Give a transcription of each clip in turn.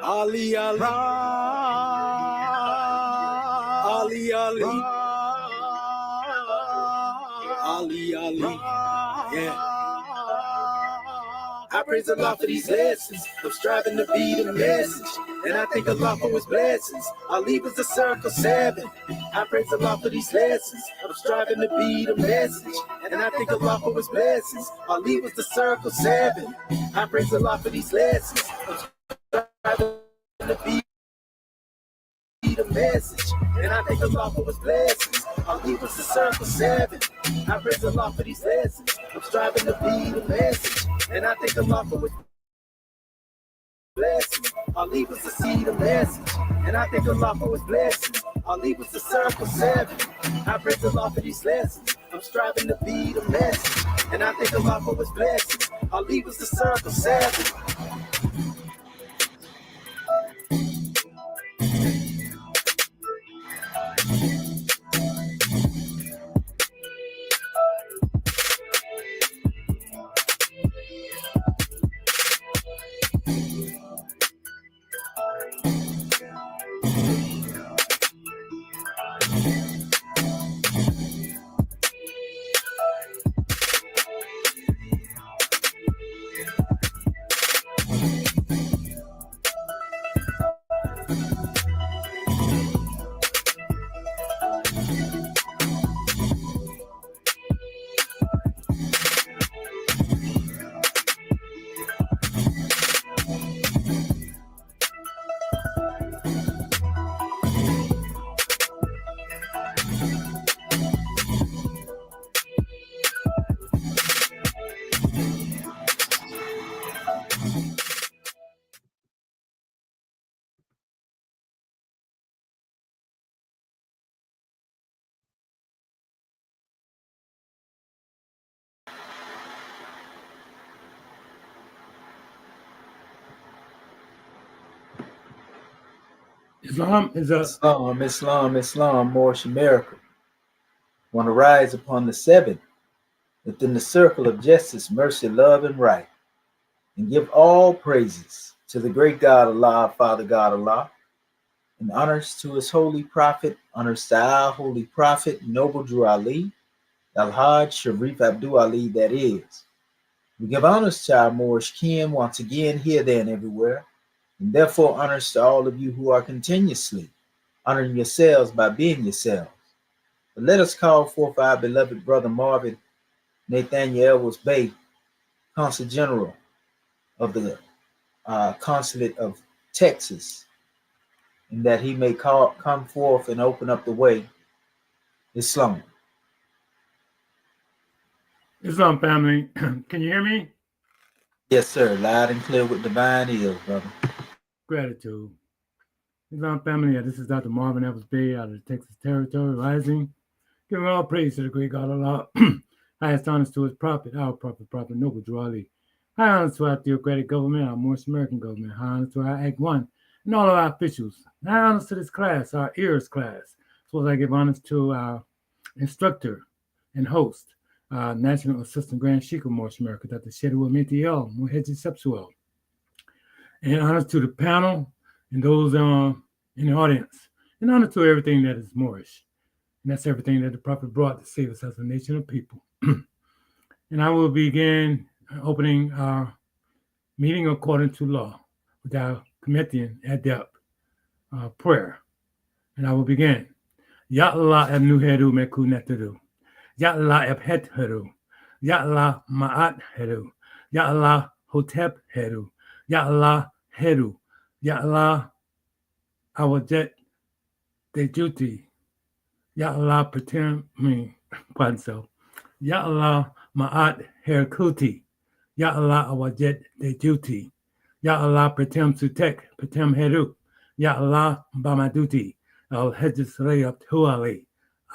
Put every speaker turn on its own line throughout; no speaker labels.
Ali, Ali, Ali, Ali, Ali, Ali, yeah. I praise Allah for these lessons. I'm striving to be the message, and I thank Allah for His blessings. Ali was the circle 7. I praise Allah for these lessons. I'm striving to be the message, and I thank Allah for His blessings. Ali was the circle 7. I praise Allah for these lessons. I'm striving to be the message, and I thank Allah for His blessings. Ali was the circle 7. I praise Allah for these lessons. I'm striving to be the message, and I thank Allah for His blessings. Ali was the seed of message, and I thank Allah for His blessings. Ali was the circle 7. I praise Allah for these lessons. I'm striving to be the message, and I thank Allah for His blessings. Ali was the circle 7.
Islam is a
Islam, Moorish America. Want to rise upon the 7th within the circle of justice, mercy, love, and right, and give all praises to the great God Allah, Father God Allah, and honors to His holy prophet, honors to our holy prophet, Noble Drew Ali, Al-Hajj Sharif Abdul Ali, that is. We give honors to our Moorish kin once again, here, there, and everywhere, and therefore honors to all of you who are continuously honoring yourselves by being yourselves. But let us call forth our beloved brother Marvin Nathaniel Elwes Bey, Consul General of the Consulate of Texas, and that he may come forth and open up the way. Islam.
Islam family. Can you hear me?
Yes, sir. Loud and clear with divine ears, brother.
Gratitude. Islam family, this is Dr. Marvin Elwes Bey out of the Texas Territory, rising. Giving all praise to the great God Allah. Highest honors to His prophet, our prophet, Noble Drew Ali. High honors to our theocratic government, our Moorish American government. High honors to our Act 1 and all of our officials. High honors to this class, our ears class. As well as I give honors to our instructor and host, National Assistant Grand Sheikh of Moorish America, Dr. Shedu Amitiel Muheji Sepsuel. And honors to the panel and those in the audience. And honor to everything that is Moorish. And that's everything that the prophet brought to save us as a nation of people. And I will begin opening our meeting according to law with our Kemetic adept prayer. And I will begin. Ya Allah abnu heru meku neteru. Ya Allah abhet heru. Ya Allah ma'at heru. Ya Allah hotep heru. Ya Allah heru. Ya Allah awajet dejuti. Ya Allah pretend me, pardon self. Ya Allah ma'at herkuti. Ya Allah awajet dejuti. Ya Allah pretend sutek, pretend heru. Ya Allah bamaduti. Al hedges rayab tuali.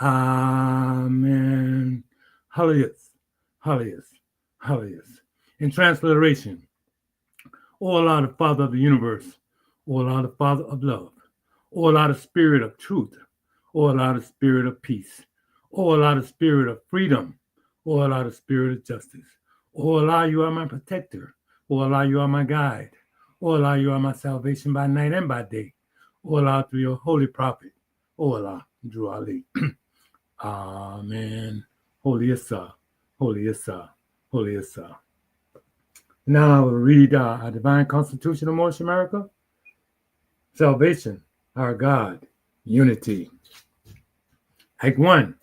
Amen. Hallelujah. Hallelujah. Hallelujah. In transliteration, O Allah, the Father of the universe, O Allah, the Father of love, O Allah, the Spirit of truth, O Allah, the Spirit of peace, O Allah, the Spirit of freedom, O Allah, the Spirit of justice, O Allah, you are my protector, O Allah, you are my guide, O Allah, you are my salvation by night and by day. O Allah, through your holy prophet. O Allah, Drew Ali. Amen. Holy Issa, Holy Issa, Holy Issa. Now I will read our divine constitution of Moorish America. Salvation, our God, unity. Act 1.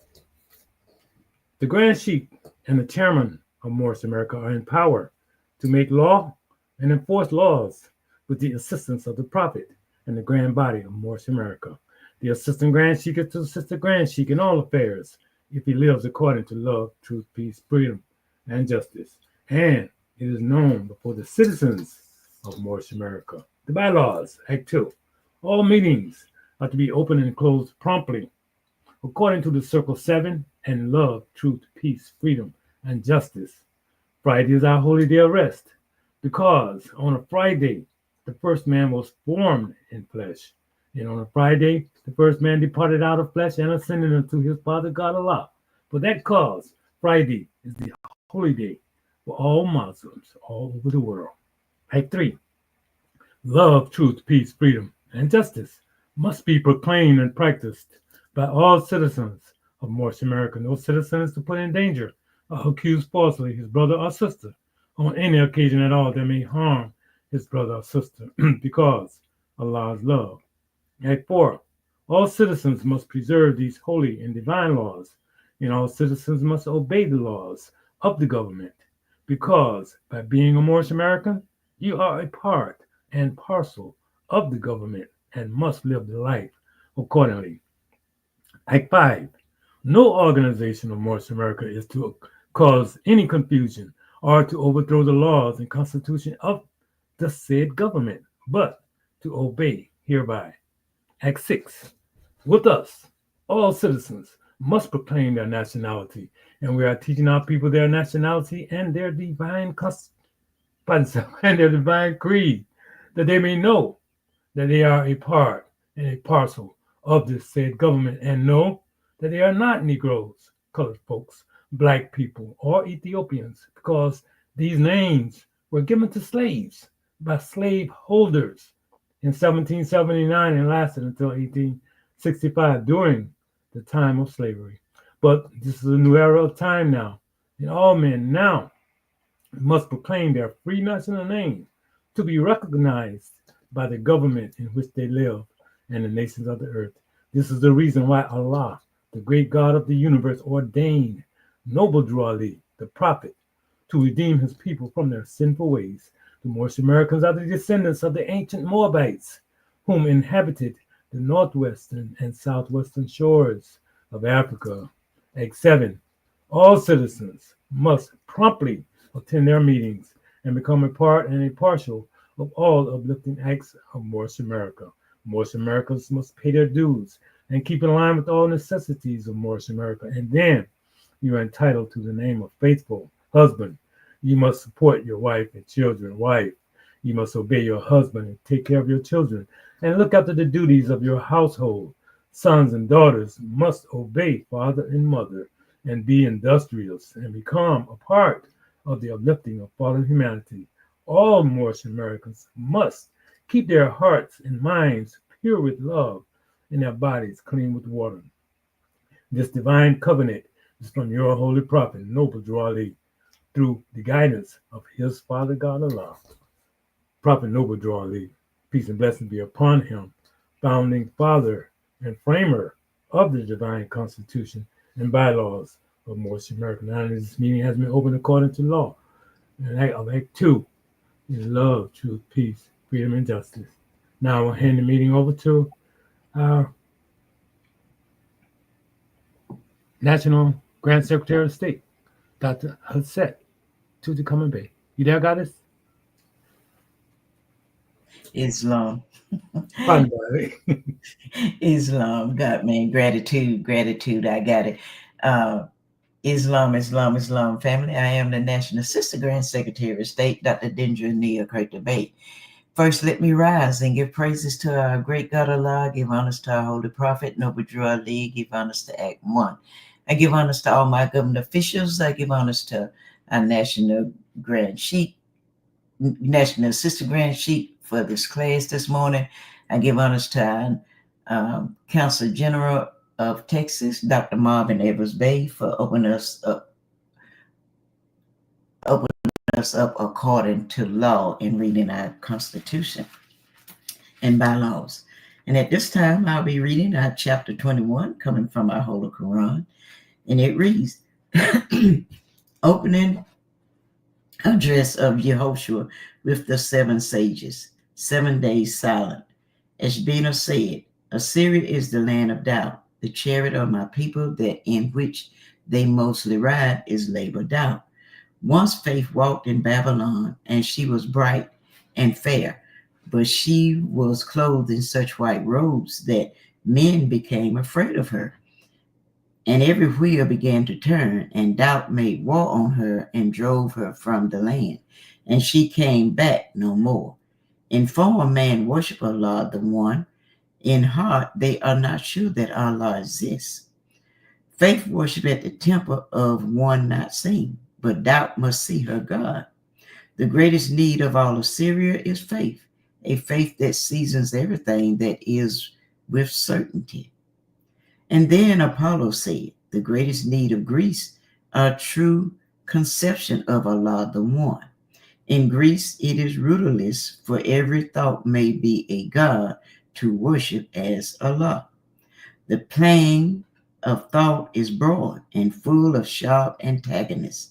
The Grand Sheikh and the chairman of Moorish America are in power to make law and enforce laws with the assistance of the Prophet and the Grand Body of Moorish America. The Assistant Grand Sheikh is to assist the Grand Sheikh in all affairs if he lives according to love, truth, peace, freedom, and justice. And it is known before the citizens of Moorish America. The bylaws, Act 2. All meetings are to be open and closed promptly according to the Circle 7 and love, truth, peace, freedom, and justice. Friday is our holy day of rest because on a Friday, the first man was formed in flesh. And on a Friday, the first man departed out of flesh and ascended unto his Father God Allah. For that cause, Friday is the holy day for all Muslims all over the world. Act 3. Love, truth, peace, freedom, and justice must be proclaimed and practiced by all citizens of Moorish America. No citizen is to put in danger or accuse falsely his brother or sister on any occasion at all that may harm his brother or sister because Allah's love. Act 4. All citizens must preserve these holy and divine laws, and all citizens must obey the laws of the government because by being a Moorish American, you are a part and parcel of the government and must live the life accordingly. Act 5. No organization of Moorish America is to cause any confusion or to overthrow the laws and constitution of the said government, but to obey hereby. Act 6. With us, all citizens must proclaim their nationality, and we are teaching our people their nationality and their divine and their divine creed, that they may know that they are a part and a parcel of this said government and know that they are not Negroes, colored folks, black people, or Ethiopians, because these names were given to slaves by slave holders in 1779 and lasted until 1865 during the time of slavery. But this is a new era of time now, and all men now must proclaim their free national name to be recognized by the government in which they live and the nations of the earth. This is the reason why Allah, the great God of the universe, ordained noble Drew Ali, the prophet, to redeem his people from their sinful ways. The Moorish Americans are the descendants of the ancient Moabites, whom inhabited the northwestern and southwestern shores of Africa. Act 7. All citizens must promptly attend their meetings and become a part and a partial of all uplifting acts of Moorish America. Moorish Americans must pay their dues and keep in line with all necessities of Moorish America. And then you are entitled to the name of faithful husband. You must support your wife and children. Wife, you must obey your husband and take care of your children and look after the duties of your household. Sons and daughters must obey father and mother and be industrious and become a part of the uplifting of fallen humanity. All Moorish Americans must keep their hearts and minds pure with love and their bodies clean with water. This divine covenant is from your holy prophet, noble Drew Ali, through the guidance of his Father God Allah. Prophet Noble Drew Ali, peace and blessing be upon him, founding father and framer of the divine constitution and bylaws of Moorish America. Now this meeting has been opened according to law. And Act 2 is love, truth, peace, freedom, and justice. Now I will hand the meeting over to our National Grand Secretary of State, Dr. Hasset Tutankhamun Bey. You there, Goddess?
Islam.
Pardon me.
Islam. God, man, gratitude. I got it. Islam, family. I am the National Assistant Grand Secretary of State, Dr. Dendra Nia Crater Bey. First, let me rise and give praises to our great God Allah, give honors to our holy prophet, Noble Drew Ali, give honors to Act 1. I give honors to all my government officials. I give honors to our National Assistant Grand Sheikh for this class this morning. I give honors to our Council General of Texas, Dr. Marvin Evers Bay, for opening us up according to law in reading our Constitution and bylaws. And at this time, I'll be reading our chapter 21, coming from our Holy Quran. And it reads, opening address of Yehoshua with the 7 sages, 7 days silent. As Bina said, Assyria is the land of doubt. The chariot of my people, that in which they mostly ride, is labor doubt. Once faith walked in Babylon, and she was bright and fair, but she was clothed in such white robes that men became afraid of her. And every wheel began to turn, and doubt made war on her and drove her from the land, and she came back no more. In form, man worship Allah, the One. In heart, they are not sure that Allah exists. Faith worship at the temple of one not seen, but doubt must see her God. The greatest need of all of Syria is faith, a faith that seasons everything that is with certainty. And then Apollo said, the greatest need of Greece, a true conception of Allah the One. In Greece, it is rudderless, for every thought may be a God to worship as Allah. The plane of thought is broad and full of sharp antagonists.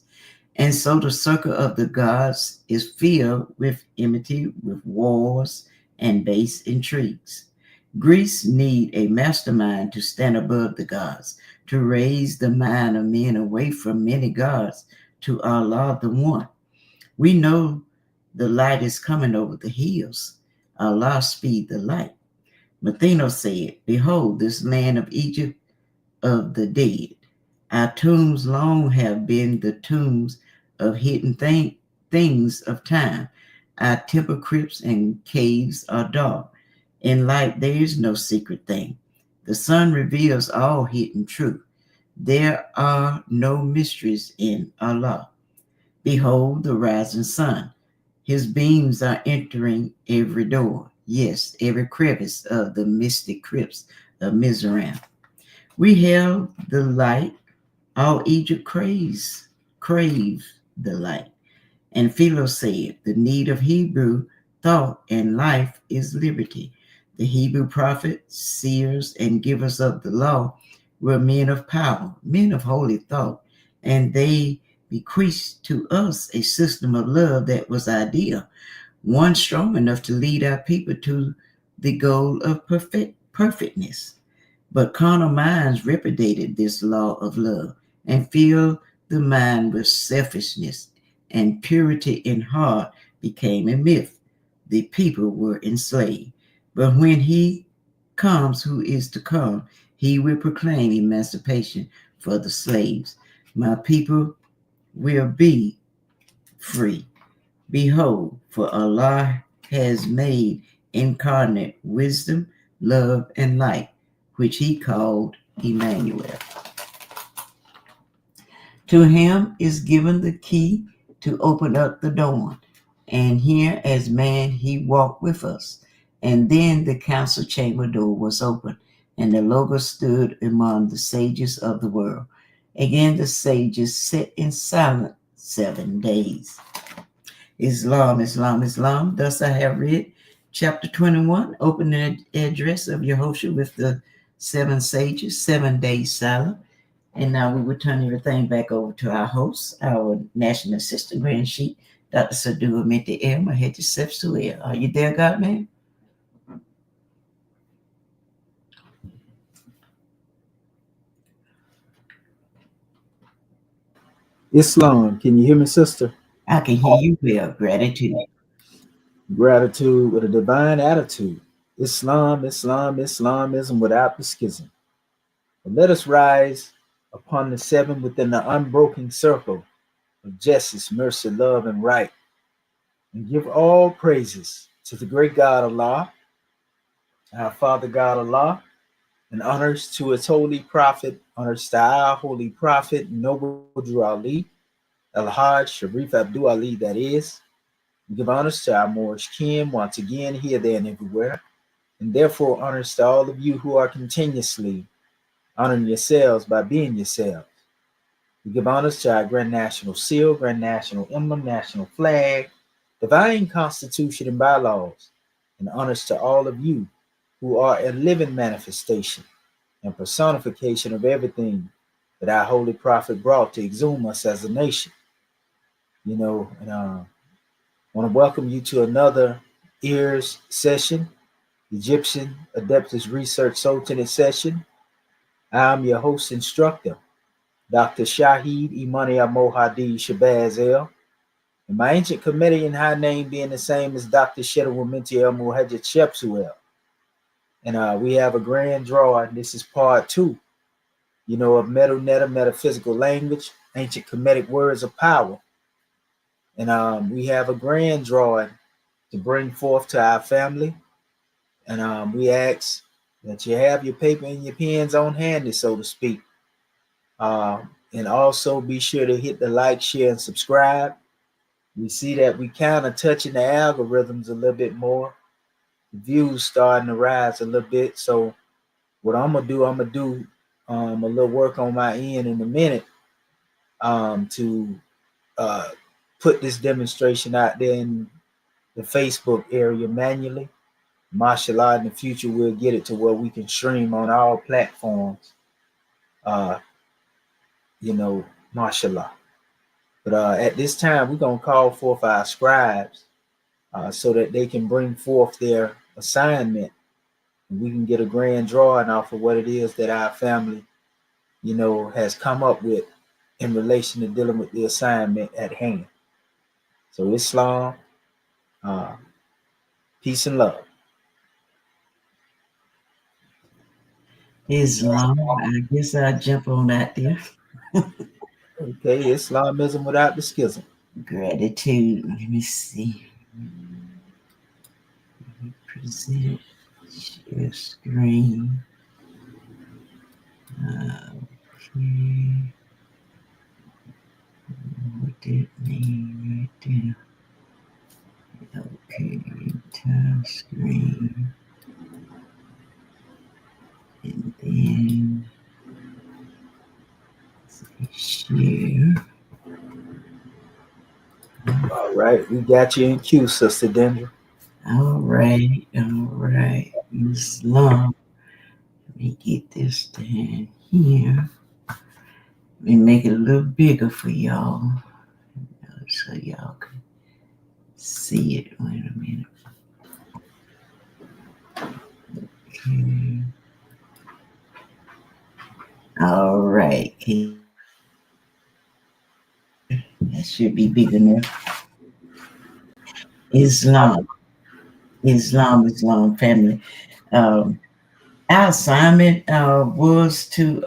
And so the circle of the gods is filled with enmity, with wars and base intrigues. Greece need a mastermind to stand above the gods, to raise the mind of men away from many gods to Allah the One. We know the light is coming over the hills. Allah speed the light. Matheno said, behold, this land of Egypt of the dead. Our tombs long have been the tombs of hidden things of time. Our temple crypts and caves are dark. In light, there is no secret thing. The sun reveals all hidden truth. There are no mysteries in Allah. Behold the rising sun. His beams are entering every door. Yes, every crevice of the mystic crypts of Mizraim. We held the light. All Egypt craves the light. And Philo said, the need of Hebrew thought and life is liberty. The Hebrew prophets, seers, and givers of the law were men of power, men of holy thought, and they bequeathed to us a system of love that was ideal, one strong enough to lead our people to the goal of perfectness. But carnal minds repudiated this law of love and filled the mind with selfishness, and purity in heart became a myth. The people were enslaved. But when he comes, who is to come, he will proclaim emancipation for the slaves. My people will be free. Behold, for Allah has made incarnate wisdom, love, and light, which he called Emmanuel. To him is given the key to open up the door, and here as man he walked with us. And then the council chamber door was opened, and the Logos stood among the sages of the world. Again the sages sat in silence 7 days. Islam, Islam, Islam. Thus I have read chapter 21, opening address of Yehoshua with the 7 sages, 7 days silent. And now we will turn everything back over to our host, our National Assistant Grand Chief, Dr. Sadua Menti El Maheti Sepsuel. Are you there, God man?
Islam, can you hear me, sister?
I can hear you well. Gratitude.
Gratitude with a divine attitude. Islam, Islam, Islamism without the schism. But let us rise upon the 7 within the unbroken circle of justice, mercy, love, and right, and give all praises to the great God Allah, our Father God Allah, and honors to its holy prophet, honors to our holy prophet, Noble Drew Ali, Al-Hajj Sharif Abdul Ali, that is, We give honors to our Moorish kin once again, here, there, and everywhere. And therefore, honors to all of you who are continuously honoring yourselves by being yourselves. We give honors to our Grand National Seal, Grand National Emblem, National Flag, Divine Constitution, and bylaws. And honors to all of you who are a living manifestation and personification of everything that our Holy Prophet brought to exhume us as a nation. And I want to welcome you to another EARS session, Egyptian Adeptus Research Sultanate session. I'm your host instructor, Dr. Shahid Imani Mohadi Shabazz El, and my ancient Kemetic high name being the same as Dr. Shedawamenti El Muhajjed Shepsuel. And we have a grand draw, and this is part 2, of Medu Metaphysical Language, Ancient Kemetic Words of Power. And we have a grand drawing to bring forth to our family. And we ask that you have your paper and your pens on handy, so to speak. And also be sure to hit the like, share, and subscribe. We see that we kind of touching the algorithms a little bit more. The views starting to rise a little bit. So what I'm going to do a little work on my end in a minute to put this demonstration out there in the Facebook area manually. Mashallah, in the future, we'll get it to where we can stream on all platforms. Mashallah. But at this time, we're going to call forth our scribes so that they can bring forth their assignment. And we can get a grand drawing off of what it is that our family, has come up with in relation to dealing with the assignment at hand. So Islam, peace and love.
Islam, I guess I'll jump on that there.
Okay, Islamism without the schism.
Gratitude. Let me see. Present share screen. Okay. What did it mean right there? Okay, entire screen. And then share.
All right, we got you in queue, Sister Dendra.
All right. Islam. Let me get this down here. Let me make it a little bigger for y'all so y'all can see it. Wait a minute. Okay. All right. That should be big enough. Islam family. Our assignment was to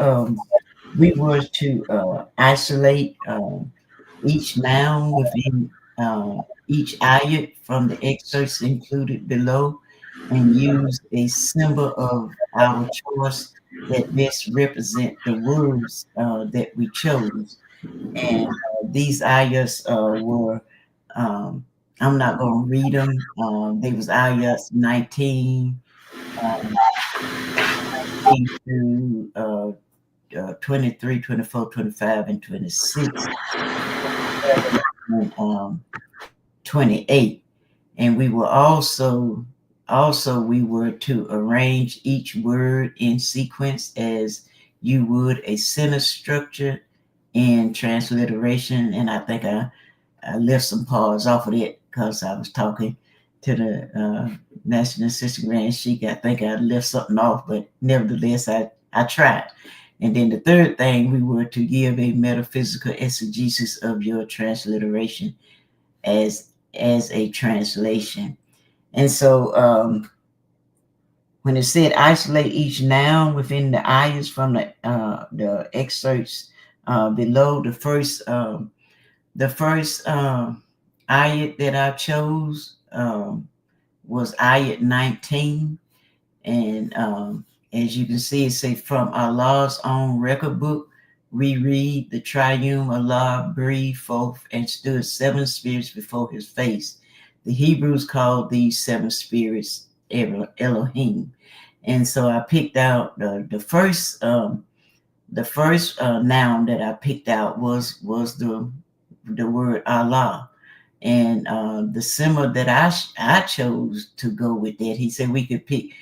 isolate each noun within each ayat from the excerpts included below and use a symbol of our choice that best represent the words that we chose. And these ayats were, I'm not going to read them. They was ayats 19 through 23, 24, 25, and 26, and 28. And we were also we were to arrange each word in sequence as you would a sentence structure in transliteration. And I think I left some parts off of it because I was talking to the National Assistant Grand Sheik. I think I left something off, but nevertheless, I tried. And then the third thing, we were to give a metaphysical exegesis of your transliteration as a translation. And so when it said isolate each noun within the ayahs from the excerpts below, the first ayat that I chose was ayat 19. And as you can see, it say, from Allah's own record book, we read the triune Allah breathed forth and stood 7 spirits before his face. the Hebrews called these 7 spirits Elohim. And so I picked out the first noun that I picked out was the word Allah. And the symbol that I chose to go with that, he said we could pick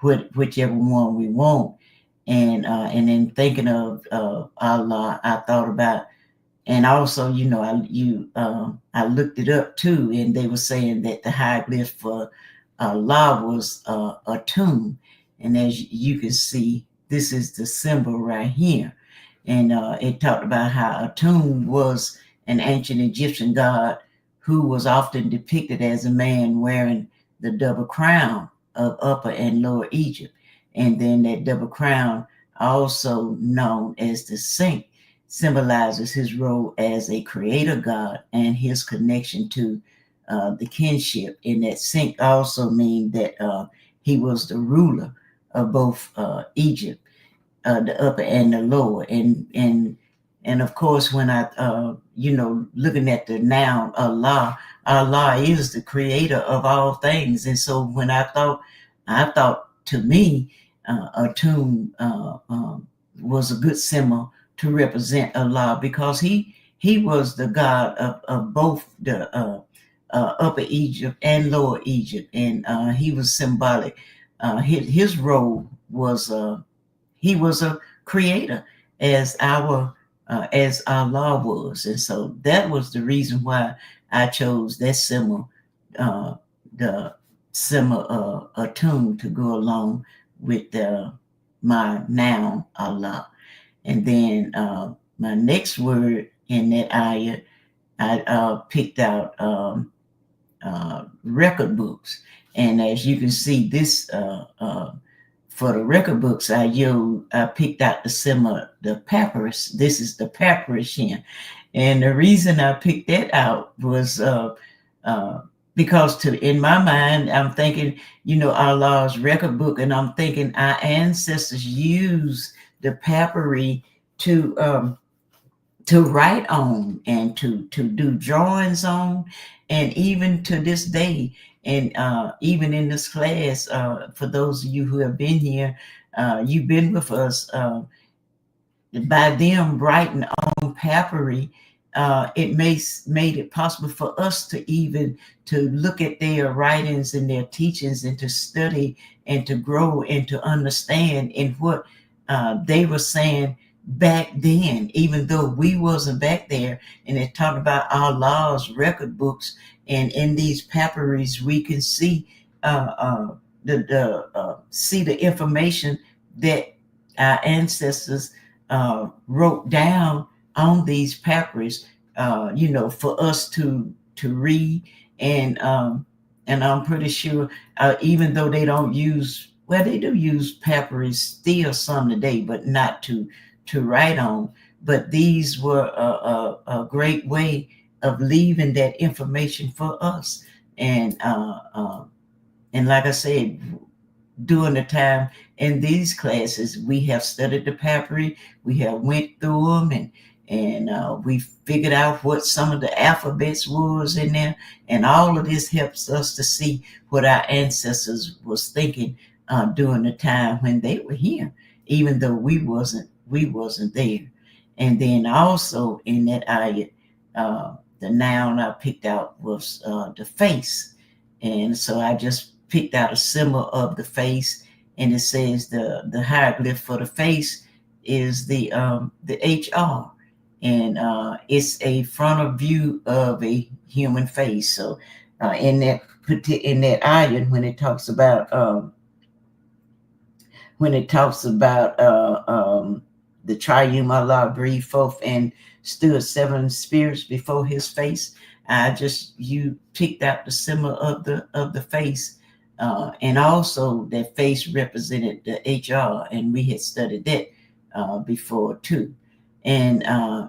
whichever one we want. And then thinking of Allah, I thought about, and also, I looked it up too, and they were saying that the hieroglyph for Allah was a tomb. And as you can see, this is the symbol right here. And it talked about how a tomb was an ancient Egyptian god who was often depicted as a man wearing the double crown of Upper and Lower Egypt. And then that double crown, also known as the Saint, symbolizes his role as a creator god and his connection to the kinship. And that Saint also means that he was the ruler of both Egypt, the upper and the lower. And of course, when I looking at the noun Allah, Allah is the creator of all things. And so when I thought to me, a tomb was a good symbol to represent Allah, because he was the God of both the Upper Egypt and Lower Egypt, and he was symbolic. His role was he was a creator, as Allah was, and so that was the reason why I chose that symbol, the symbol attuned, to go along with my noun Allah. And then my next word in that ayah, I picked out record books. And as you can see, this for the record books, I picked out the symbol, the papyrus. This is the papyrus here. And the reason I picked that out was because in my mind, I'm thinking, Allah's record book, and I'm thinking our ancestors used the papyri to write on and to do drawings on, and even to this day. And even in this class, for those of you who have been here, you've been with us, by them writing on papyri, it made it possible for us to look at their writings and their teachings, and to study and to grow and to understand in what they were saying back then, even though we wasn't back there. And it talked about Allah's record books, and in these papyries we can see the information that our ancestors wrote down on these papyrs, for us to read. And I'm pretty sure, even though they don't use, they do use papyrs still some today, but not to write on. But these were a great way of leaving that information for us. And like I said, during the time in these classes, we have studied the papyri, we have went through them, and we figured out what some of the alphabets was in there. And all of this helps us to see what our ancestors was thinking during the time when they were here, even though we wasn't there. And then also in that ayat, the noun I picked out was the face. And so I just picked out a symbol of the face, and it says the hieroglyph for the face is the HR, and it's a frontal view of a human face. So in that ayat, when it talks about the triune Allah breathed forth and stood 7 spirits before his face, you picked out the symbol of the face, and also that face represented the HR, and we had studied that before too. And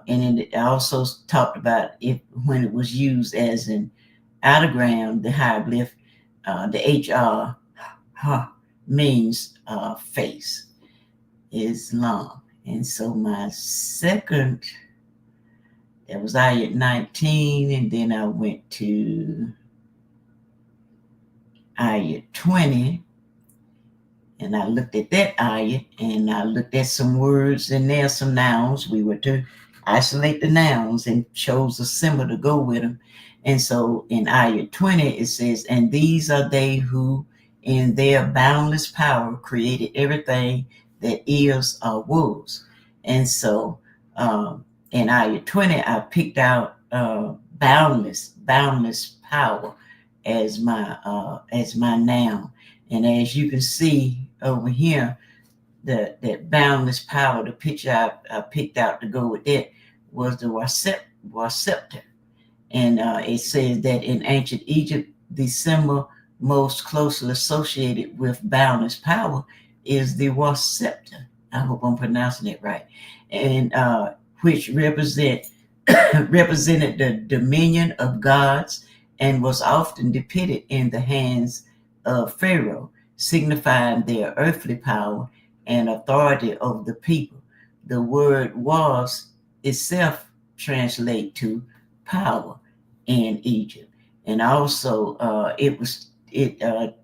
it also talked about it when it was used as an ideogram, the hieroglyph, the HR means face, Islam. And so my second, that was ayat 19, and then I went to ayat 20, and I looked at that ayat, and I looked at some words in there, some nouns. We were to isolate the nouns and chose a symbol to go with them. And so in ayat 20, it says, and these are they who in their boundless power created everything that is or was. And so in ayat 20, I picked out boundless power as my noun. And as you can see over here, that boundless power, the picture I picked out to go with it was the Wasepta. And it says that in ancient Egypt, the symbol most closely associated with boundless power is the Wasepta. I hope I'm pronouncing it right. And which represented the dominion of gods and was often depicted in the hands of Pharaoh, signifying their earthly power and authority over the people. The word was itself translate to power in Egypt. And also it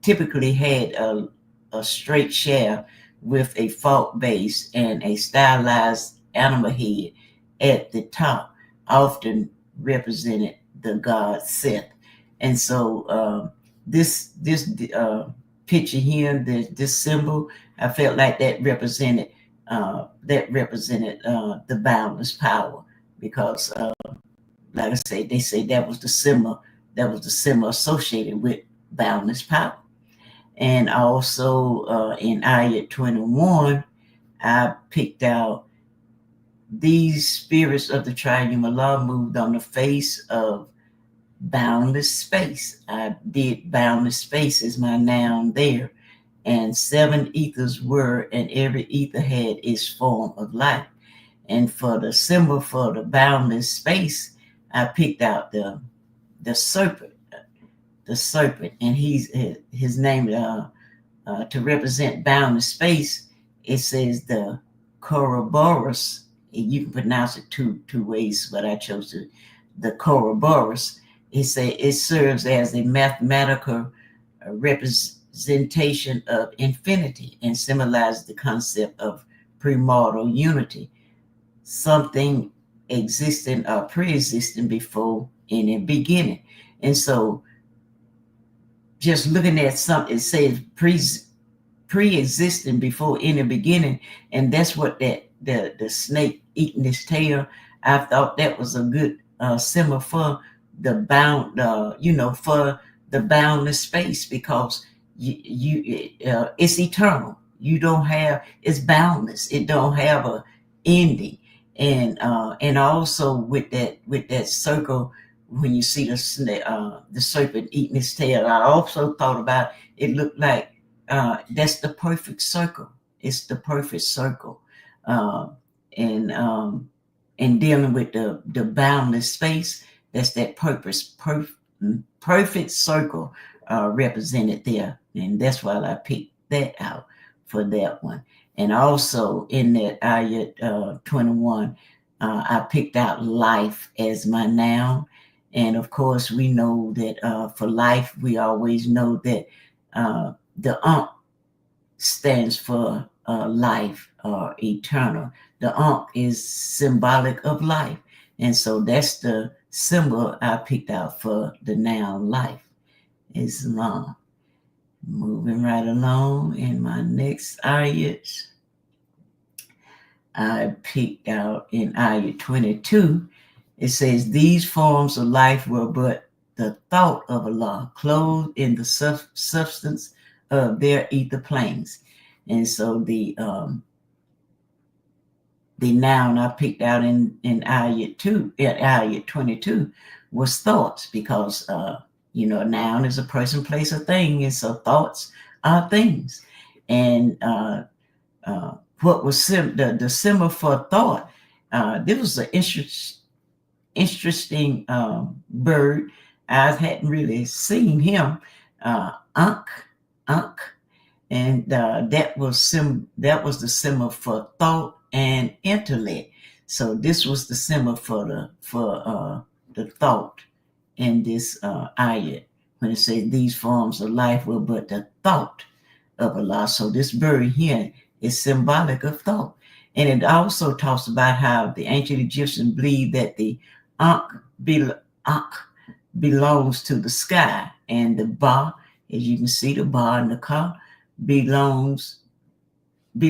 typically had a straight shaft with a forked base and a stylized animal head at the top, often represented the god Seth. And so this picture here, this symbol, I felt like that represented the boundless power, because like I say, they say that was the symbol associated with boundless power. And also in ayat 21, I picked out these spirits of the triune Allah moved on the face of boundless space. I did boundless space as my noun there. And 7 ethers were, and every ether had its form of life. And for the symbol for the boundless space, I picked out the serpent. The serpent, and his name to represent boundless space. It says the Ouroboros. You can pronounce it two ways, but I chose the Ouroboros. It serves as a mathematical representation of infinity and symbolizes the concept of primordial unity, something existing or pre-existing before any beginning. And so just looking at something, it says pre-existing before any beginning, and that's what the snake eating its tail. I thought that was a good symbol for the for the boundless space, because it's eternal. It's boundless. It don't have a ending, and also with that circle. When you see the serpent eating its tail, I also thought about it looked like that's the perfect circle. It's the perfect circle, and dealing with the boundless space. That's that perfect circle represented there, and that's why I picked that out for that one. And also in that ayat 21, I picked out life as my noun. And of course, we know that for life, we always know that the Ankh stands for life or eternal. The Ankh is symbolic of life. And so that's the symbol I picked out for the noun life. Islam. Moving right along in my next ayat, I picked out in ayat 22. It says, these forms of life were but the thought of Allah, clothed in the substance of their ether planes. And so the noun I picked out in ayat 22 was thoughts, because a noun is a person, place, or thing, and so thoughts are things. And what was the symbol for thought? This was an interesting bird. I hadn't really seen him. Ankh, and that was the symbol for thought and intellect. So this was the symbol for the thought in this ayat when it says these forms of life were but the thought of Allah. So this bird here is symbolic of thought. And it also talks about how the ancient Egyptians believed that the Ankh belongs to the sky, and the Ba, as you can see, the Ba and the Ka belongs to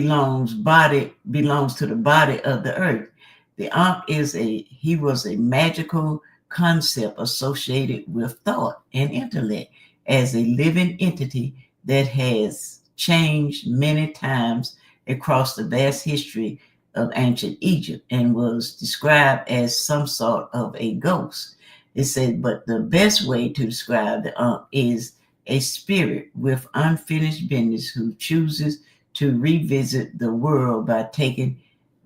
the body of the earth. The Ankh was a magical concept associated with thought and intellect as a living entity that has changed many times across the vast history of ancient Egypt and was described as some sort of a ghost. It said, but the best way to describe the Ankh is a spirit with unfinished business who chooses to revisit the world by taking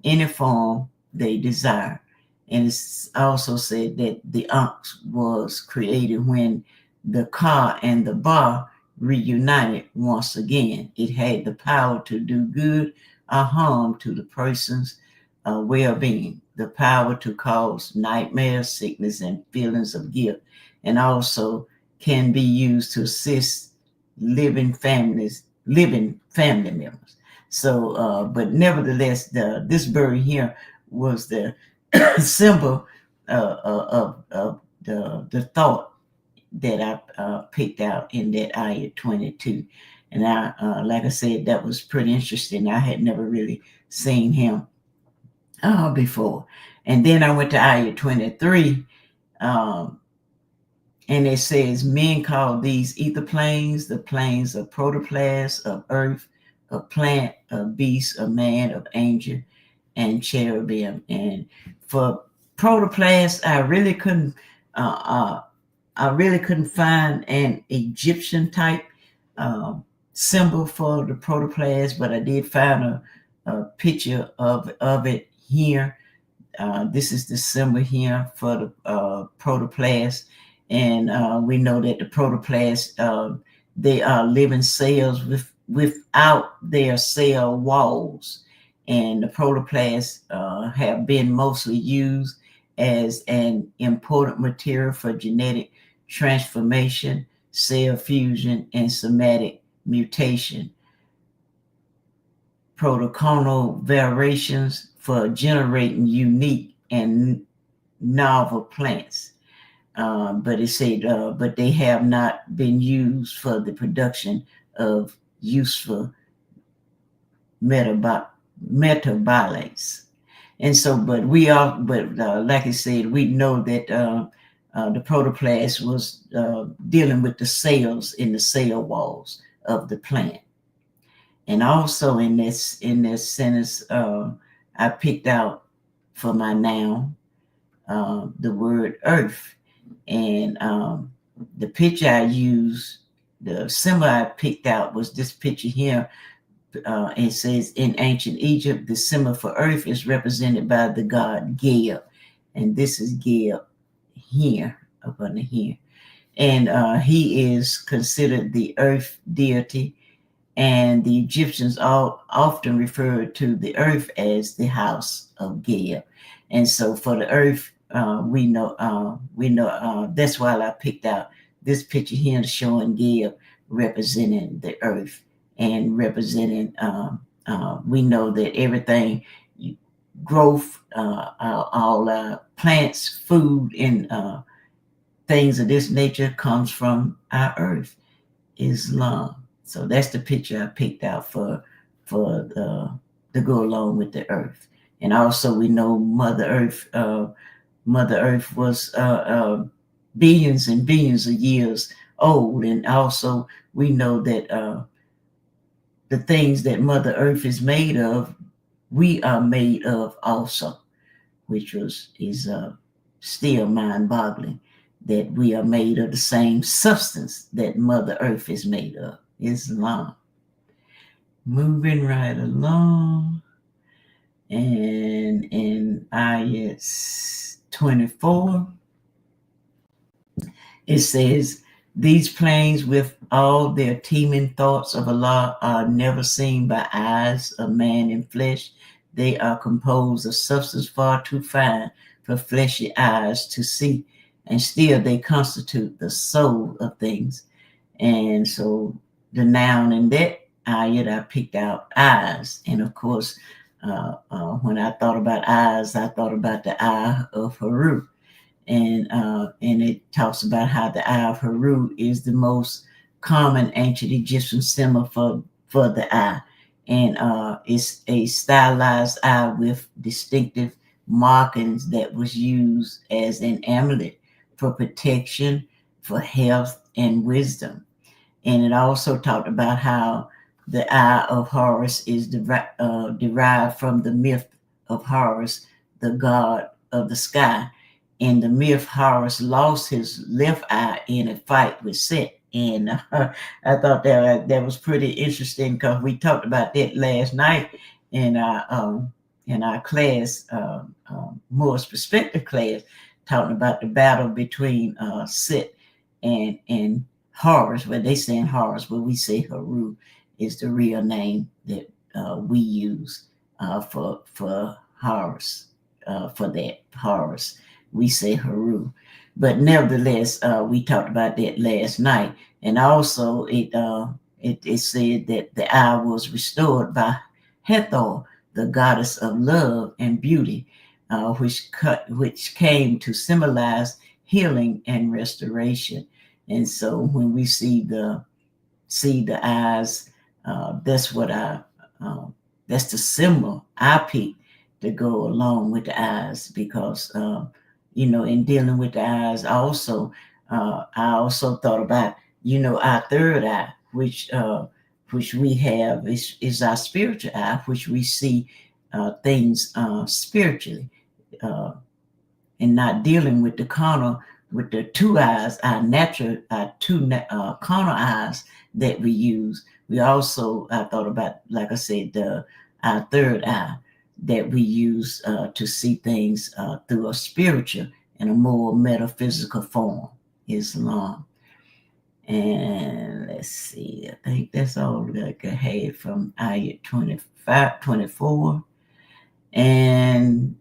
any form they desire. And it's also said that the Ankh was created when the Ka and the Ba reunited once again. It had the power to do good or harm to the person's well-being, the power to cause nightmares, sickness, and feelings of guilt, and also can be used to assist living family members. So, but nevertheless, this bird here was the symbol of the thought that I picked out in that ayat 22. And I, like I said, that was pretty interesting. I had never really seen him before. And then I went to ayat 23, and it says, men call these ether planes the planes of protoplasm, of earth, of plant, of beast, of man, of angel, and cherubim. And for protoplasm, I really couldn't find an Egyptian type symbol for the protoplasm, but I did find a picture of it here. This is the symbol here for the protoplasm. And we know that the protoplasm, they are living cells without their cell walls. And the protoplasm have been mostly used as an important material for genetic transformation, cell fusion, and somatic mutation. Protoconal variations for generating unique and novel plants. But it said, but they have not been used for the production of useful metabolites. And so, but like I said, we know that the protoplasm was dealing with the cells in the cell walls of the plant. And also in this sentence, I picked out for my noun the word earth. And the picture I used, the symbol I picked out was this picture here. It says, in ancient Egypt, the symbol for earth is represented by the god Geb. And this is Geb here, up under here. And he is considered the earth deity. And the Egyptians often referred to the earth as the house of Geb. And so for the earth, we know that's why I picked out this picture here showing Geb representing the earth and representing, we know that everything, growth, all plants, food, and things of this nature comes from our earth, Islam. So that's the picture I picked out to go along with the earth. And also we know Mother Earth was billions and billions of years old. And also we know that the things that Mother Earth is made of, we are made of also, which is still mind-boggling, that we are made of the same substance that Mother Earth is made of, Islam. Moving right along. And in ayat 24, it says, these planes with all their teeming thoughts of Allah are never seen by eyes of man in flesh. They are composed of substance far too fine for fleshy eyes to see, and still they constitute the soul of things. And so the noun in that ayat, I picked out eyes. And of course, when I thought about eyes, I thought about the eye of Haru. And it talks about how the eye of Haru is the most common ancient Egyptian symbol for the eye. And it's a stylized eye with distinctive markings that was used as an amulet for protection, for health, and wisdom. And it also talked about how the eye of Horus is derived from the myth of Horus, the god of the sky. In the myth, Horus lost his left eye in a fight with Set. And I thought that was pretty interesting because we talked about that last night in our class, Moore's perspective class, talking about the battle between Set and Horus. Well, they say Horus, but we say Haru is the real name that we use for Horus, for that Horus. We say Haru. But nevertheless, we talked about that last night. And also it said that the eye was restored by Hathor, the goddess of love and beauty, which came to symbolize healing and restoration. And so when we see the eyes, that's what that's the symbol I picked to go along with the eyes, because in dealing with the eyes, also I also thought about our third eye, which we have is our spiritual eye, which we see things spiritually, and not dealing with the carnal, with the two eyes, our two carnal eyes that we use. We also, I thought about, like I said, our third eye that we use to see things through a spiritual and a more metaphysical form, Islam. And let's see, I think that's all that I had from ayat 24. And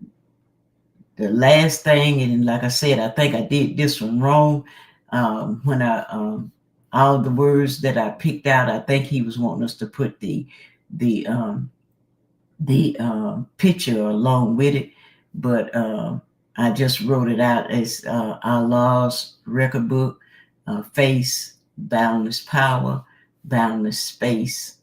the last thing, and like I said, I think I did this one wrong. When all the words that I picked out, I think he was wanting us to put the picture along with it, but I just wrote it out as Allah's record book, face, boundless power, boundless space,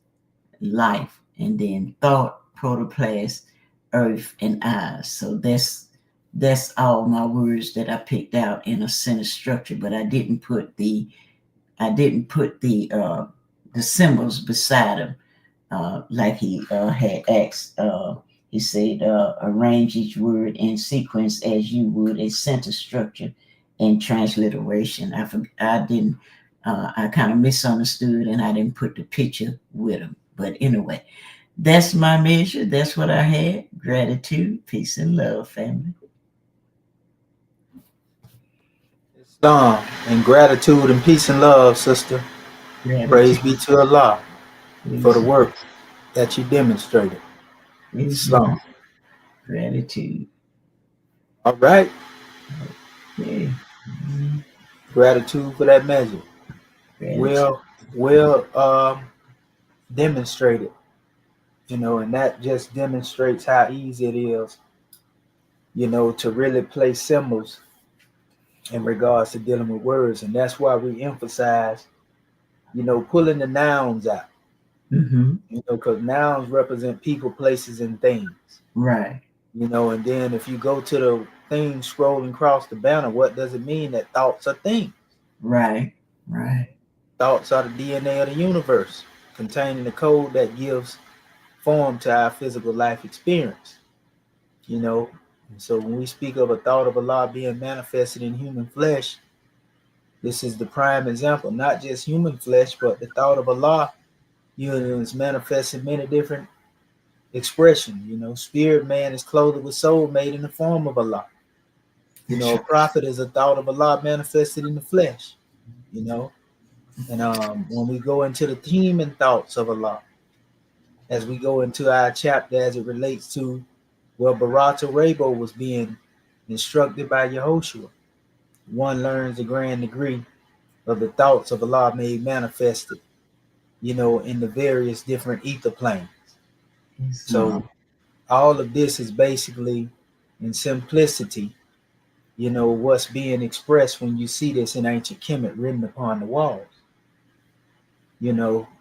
life, and then thought, protoplasm, earth, and eyes. So that's all my words that I picked out in a sentence structure, but I didn't put the symbols beside them, like he had asked. He said, arrange each word in sequence as you would a sentence structure and transliteration. I kind of misunderstood, and I didn't put the picture with them. But anyway, that's my measure. That's what I had. Gratitude, peace, and love, family.
Islam and gratitude and peace and love, sister.
Gratitude.
Praise be to Allah for the work that you demonstrated. Islam.
Gratitude.
All right.
Okay. Mm-hmm.
Gratitude for that measure.
Gratitude.
Well demonstrated. And that just demonstrates how easy it is, to really place symbols in regards to dealing with words. And that's why we emphasize, pulling the nouns out.
Mm-hmm.
Because nouns represent people, places, and things.
Right.
And then if you go to the thing scrolling across the banner, what does it mean that thoughts are things?
Right.
Thoughts are the DNA of the universe, containing the code that gives form to our physical life experience. And so when we speak of a thought of Allah being manifested in human flesh, this is the prime example, not just human flesh, but the thought of Allah, is manifested in many different expressions. Spirit man is clothed with soul made in the form of Allah. A prophet is a thought of Allah manifested in the flesh. And when we go into the theme and thoughts of Allah, as we go into our chapter as it relates to where Barata Rabo was being instructed by Yehoshua, one learns a grand degree of the thoughts of Allah made manifested, in the various different ether planes. So all of this is basically in simplicity, what's being expressed when you see this in ancient Kemet written upon the walls,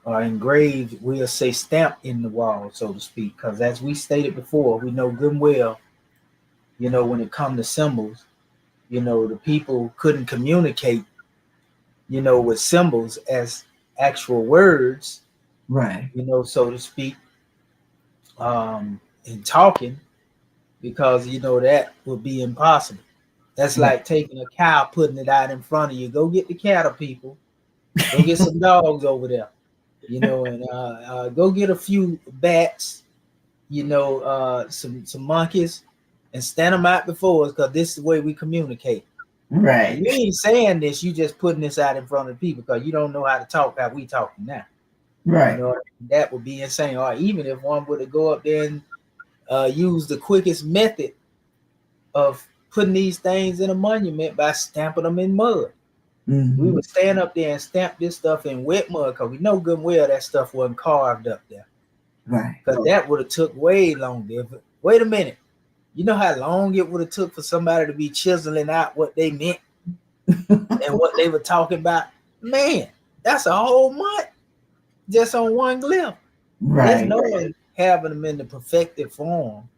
or engraved, we'll say stamped in the wall, so to speak, because as we stated before, we know good and well, when it comes to symbols, the people couldn't communicate, with symbols as actual words,
Right.
So to speak, in talking, because that would be impossible. That's like taking a cow, putting it out in front of you. Go get the cattle, people. Go get some dogs over there, and go get a few bats, some monkeys, and stand them out before us, because this is the way we communicate.
Right.
You ain't saying this, you just putting this out in front of people because you don't know how to talk how we talking now.
Right.
That would be insane. Or even if one were to go up there and use the quickest method of putting these things in a monument by stamping them in mud.
Mm-hmm.
We would stand up there and stamp this stuff in wet mud because we know good and well that stuff wasn't carved up there.
Right.
Because that would have took way longer. Wait a minute. You know how long it would have took for somebody to be chiseling out what they meant and what they were talking about? Man, that's a whole month just on one glyph.
Right.
There's no one having them in the perfected form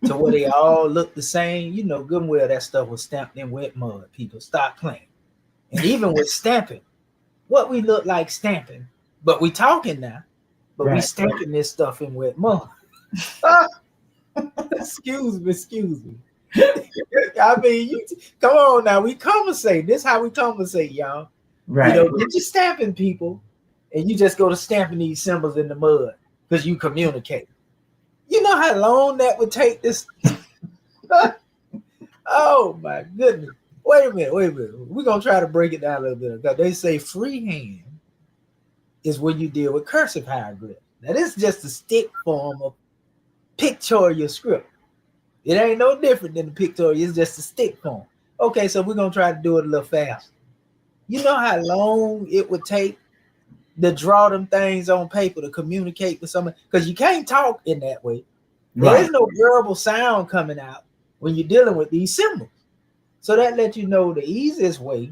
to where they all look the same. You know good and well that stuff was stamped in wet mud. People, stop playing. And even with stamping, what we look like stamping, but we talking now, but we stamping this stuff in wet mud. Excuse me. I mean, you come on now. We conversate. This is how we conversate, y'all.
Right.
Get your stamping, people, and you just go to stamping these symbols in the mud because you communicate. You know how long that would take this? Oh my goodness. Wait a minute. We're going to try to break it down a little bit. Because they say freehand is when you deal with cursive hieroglyphs. Now, this is just a stick form of pictorial script. It ain't no different than the pictorial. It's just a stick form. Okay, so we're going to try to do it a little faster. You know how long it would take to draw them things on paper to communicate with someone? Because you can't talk in that way. There's no verbal sound coming out when you're dealing with these symbols. So that lets you know the easiest way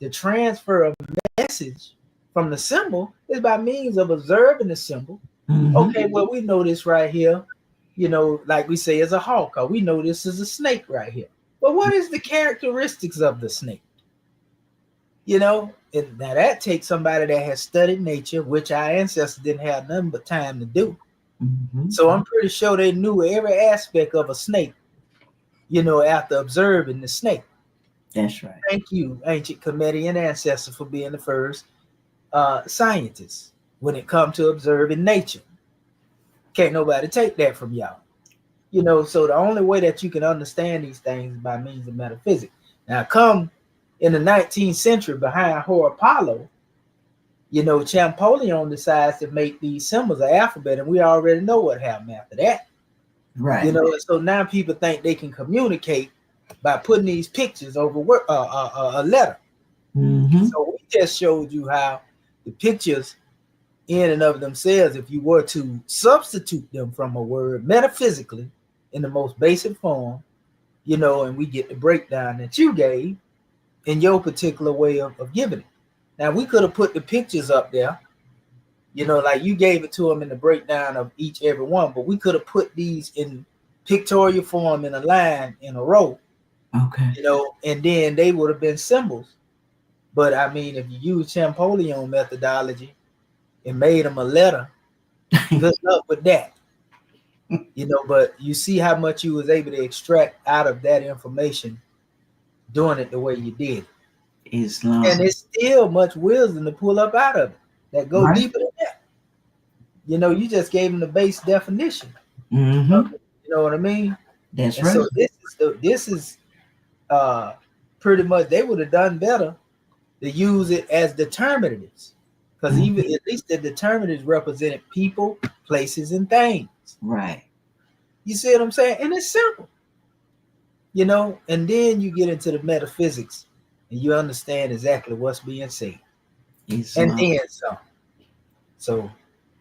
to transfer a message from the symbol is by means of observing the symbol. Mm-hmm. Okay, well, we know this right here, like we say is a hawk, or we know this is a snake right here. But what is the characteristics of the snake? And now that takes somebody that has studied nature, which our ancestors didn't have nothing but time to do. Mm-hmm. So I'm pretty sure they knew every aspect of a snake, after observing the snake.
That's right.
Thank you, ancient Kemetic ancestors, for being the first scientists when it comes to observing nature. Can't nobody take that from y'all. So the only way that you can understand these things is by means of metaphysics. Now, come in the 19th century behind Apollo, Champollion decides to make these symbols an alphabet, and we already know what happened after that.
Right.
So now people think they can communicate by putting these pictures over a letter. Mm-hmm. So we just showed you how the pictures in and of themselves, if you were to substitute them from a word metaphysically in the most basic form, and we get the breakdown that you gave in your particular way of giving it. Now, we could have put the pictures up there, like you gave it to them in the breakdown of every one, but we could have put these in pictorial form in a line in a row.
Okay.
And then they would have been symbols. But I mean, if you use Champollion methodology and made them a letter, good luck with that. But you see how much you was able to extract out of that information doing it the way you did.
Islam.
And it's still much wisdom to pull up out of it that go deeper than that. You just gave them the base definition.
Mm-hmm.
You know what I mean?
That's right.
So this is pretty much, they would have done better to use it as determinatives, because even at least the determinatives represented people, places, and things.
Right.
You see what I'm saying? And it's simple. And then you get into the metaphysics, and you understand exactly what's being said.
Islam.
And then some. So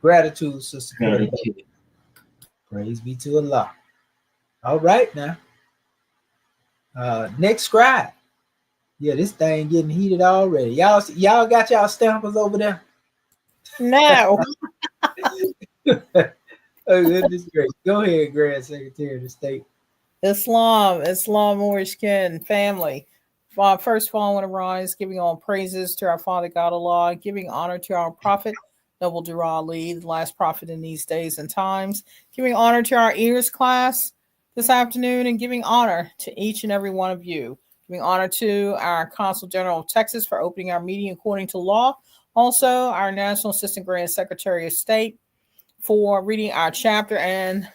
gratitude, Sister Curtis.
Gratitude.
Praise be to Allah. All right now. Next scribe. Yeah, this thing getting heated already. Y'all got y'all stampers over there?
No.
Oh, goodness gracious. Go ahead, Grand Secretary of the State.
Islam, Moorish kin, family. First of all, I want to rise, giving all praises to our Father God Allah, giving honor to our Prophet, Noble Dura Ali, the last prophet in these days and times, giving honor to our ears class this afternoon, and giving honor to each and every one of you. Giving honor to our Consul General of Texas for opening our meeting according to law. Also, our National Assistant Grand Secretary of State for reading our chapter, and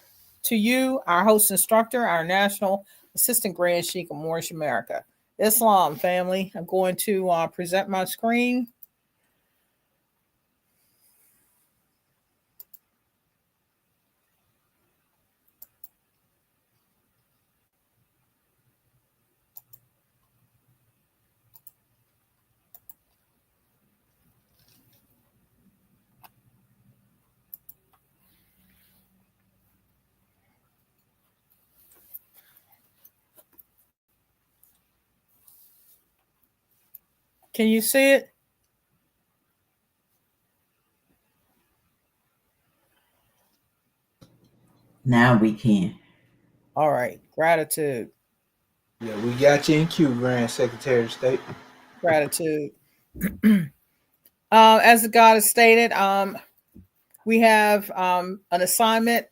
to you, our host instructor, our National Assistant Grand Sheikh of Moorish America. Islam, family. I'm going to present my screen. Can you see it?
Now we can.
All right. Gratitude.
Yeah, we got you in queue, Grand Secretary of State.
Gratitude. As the God has stated, we have an assignment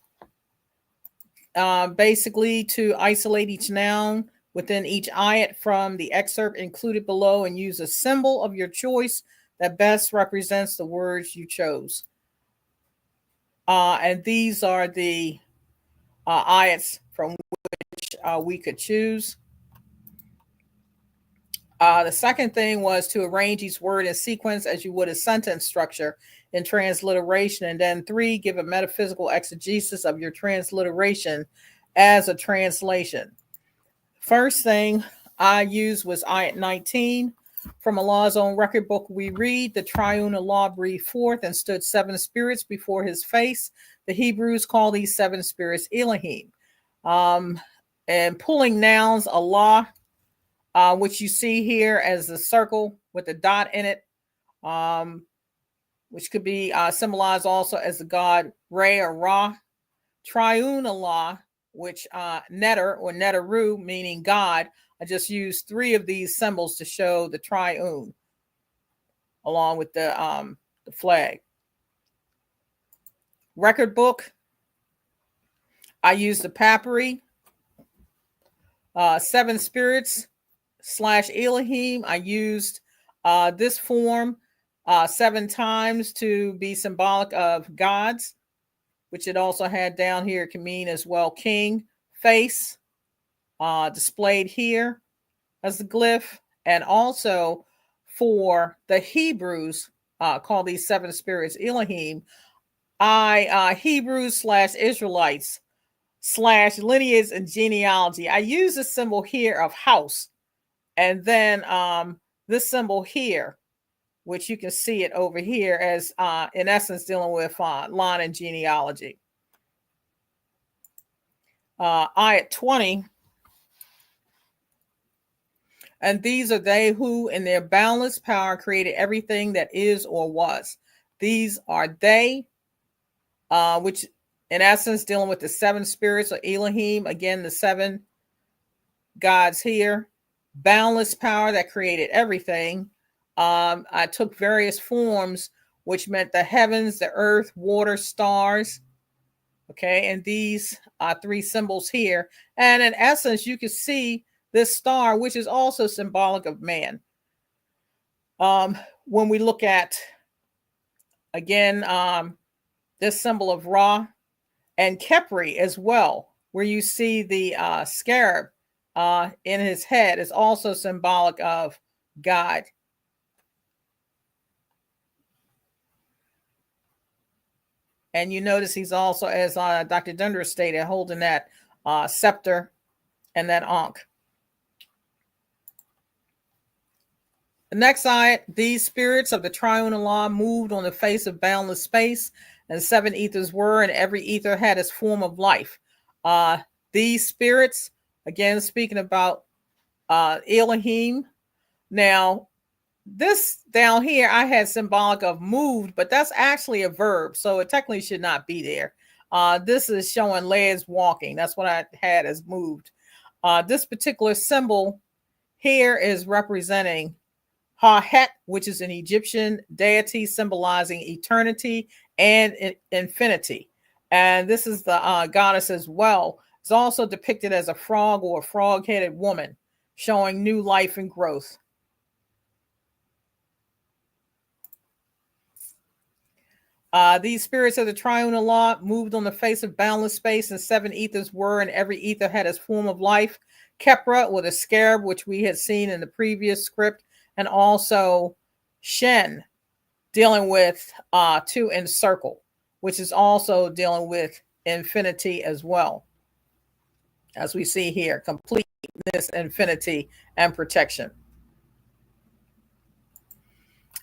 basically to isolate each noun within each ayat from the excerpt included below and use a symbol of your choice that best represents the words you chose. And these are the ayats from which we could choose. The second thing was to arrange each word in sequence as you would a sentence structure in transliteration. And then 3, give a metaphysical exegesis of your transliteration as a translation. First thing I used was ayat 19. From Allah's own record book, we read, the triune Allah breathed forth and stood 7 spirits before his face. The Hebrews call these 7 spirits Elohim. And pulling nouns, Allah, which you see here as the circle with a dot in it, which could be symbolized also as the god Re or Ra. Triune Allah, which Neter or Netaru, meaning God. I just used 3 of these symbols to show the triune, along with the flag. Record book, I used the papyri. 7 spirits / Elohim. I used this form 7 times to be symbolic of gods, which it also had down here can mean as well king, face, displayed here as the glyph. And also for the Hebrews, call these 7 spirits Elohim, Hebrews / Israelites / lineage and genealogy. I use the symbol here of house. And then this symbol here, which you can see it over here as, in essence, dealing with line and genealogy. Ayat 20. And these are they who, in their boundless power, created everything that is or was. These are they, which, in essence, dealing with the 7 spirits or Elohim. Again, the 7 gods here. Boundless power that created everything. I took various forms, which meant the heavens, the earth, water, stars. Okay, and these 3 symbols here. And in essence, you can see this star, which is also symbolic of man. When we look at, again, this symbol of Ra and Khepri as well, where you see the scarab in his head, is also symbolic of God. And you notice he's also, as Dr. Dunder stated, holding that scepter and that ankh. The next ayat, these spirits of the triune Allah moved on the face of boundless space, and 7 ethers were, and every ether had its form of life. These spirits, again, speaking about Elohim. Now, this down here, I had symbolic of moved, but that's actually a verb, so it technically should not be there. This is showing legs walking. That's what I had as moved. This particular symbol here is representing Ha-Het, which is an Egyptian deity symbolizing eternity and infinity. And this is the goddess as well. It's also depicted as a frog or a frog-headed woman, showing new life and growth. These spirits of the triune Allah moved on the face of boundless space, and 7 ethers were, and every ether had its form of life. Kepra, with a scarab, which we had seen in the previous script, and also Shen, dealing with to encircle, which is also dealing with infinity as well. As we see here, completeness, infinity, and protection.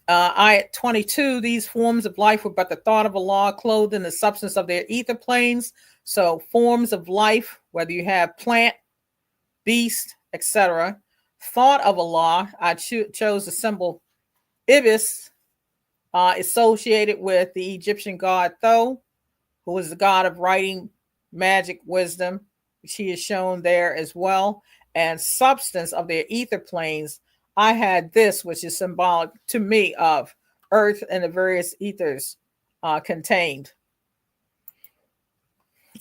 Ayat 22, these forms of life were but the thought of Allah, clothed in the substance of their ether planes. So forms of life, whether you have plant, beast, etc. Thought of Allah, I chose the symbol Ibis, associated with the Egyptian god Thoth, who is the god of writing, magic, wisdom, which he is shown there as well. And substance of their ether planes, I had this, which is symbolic to me of earth and the various ethers contained.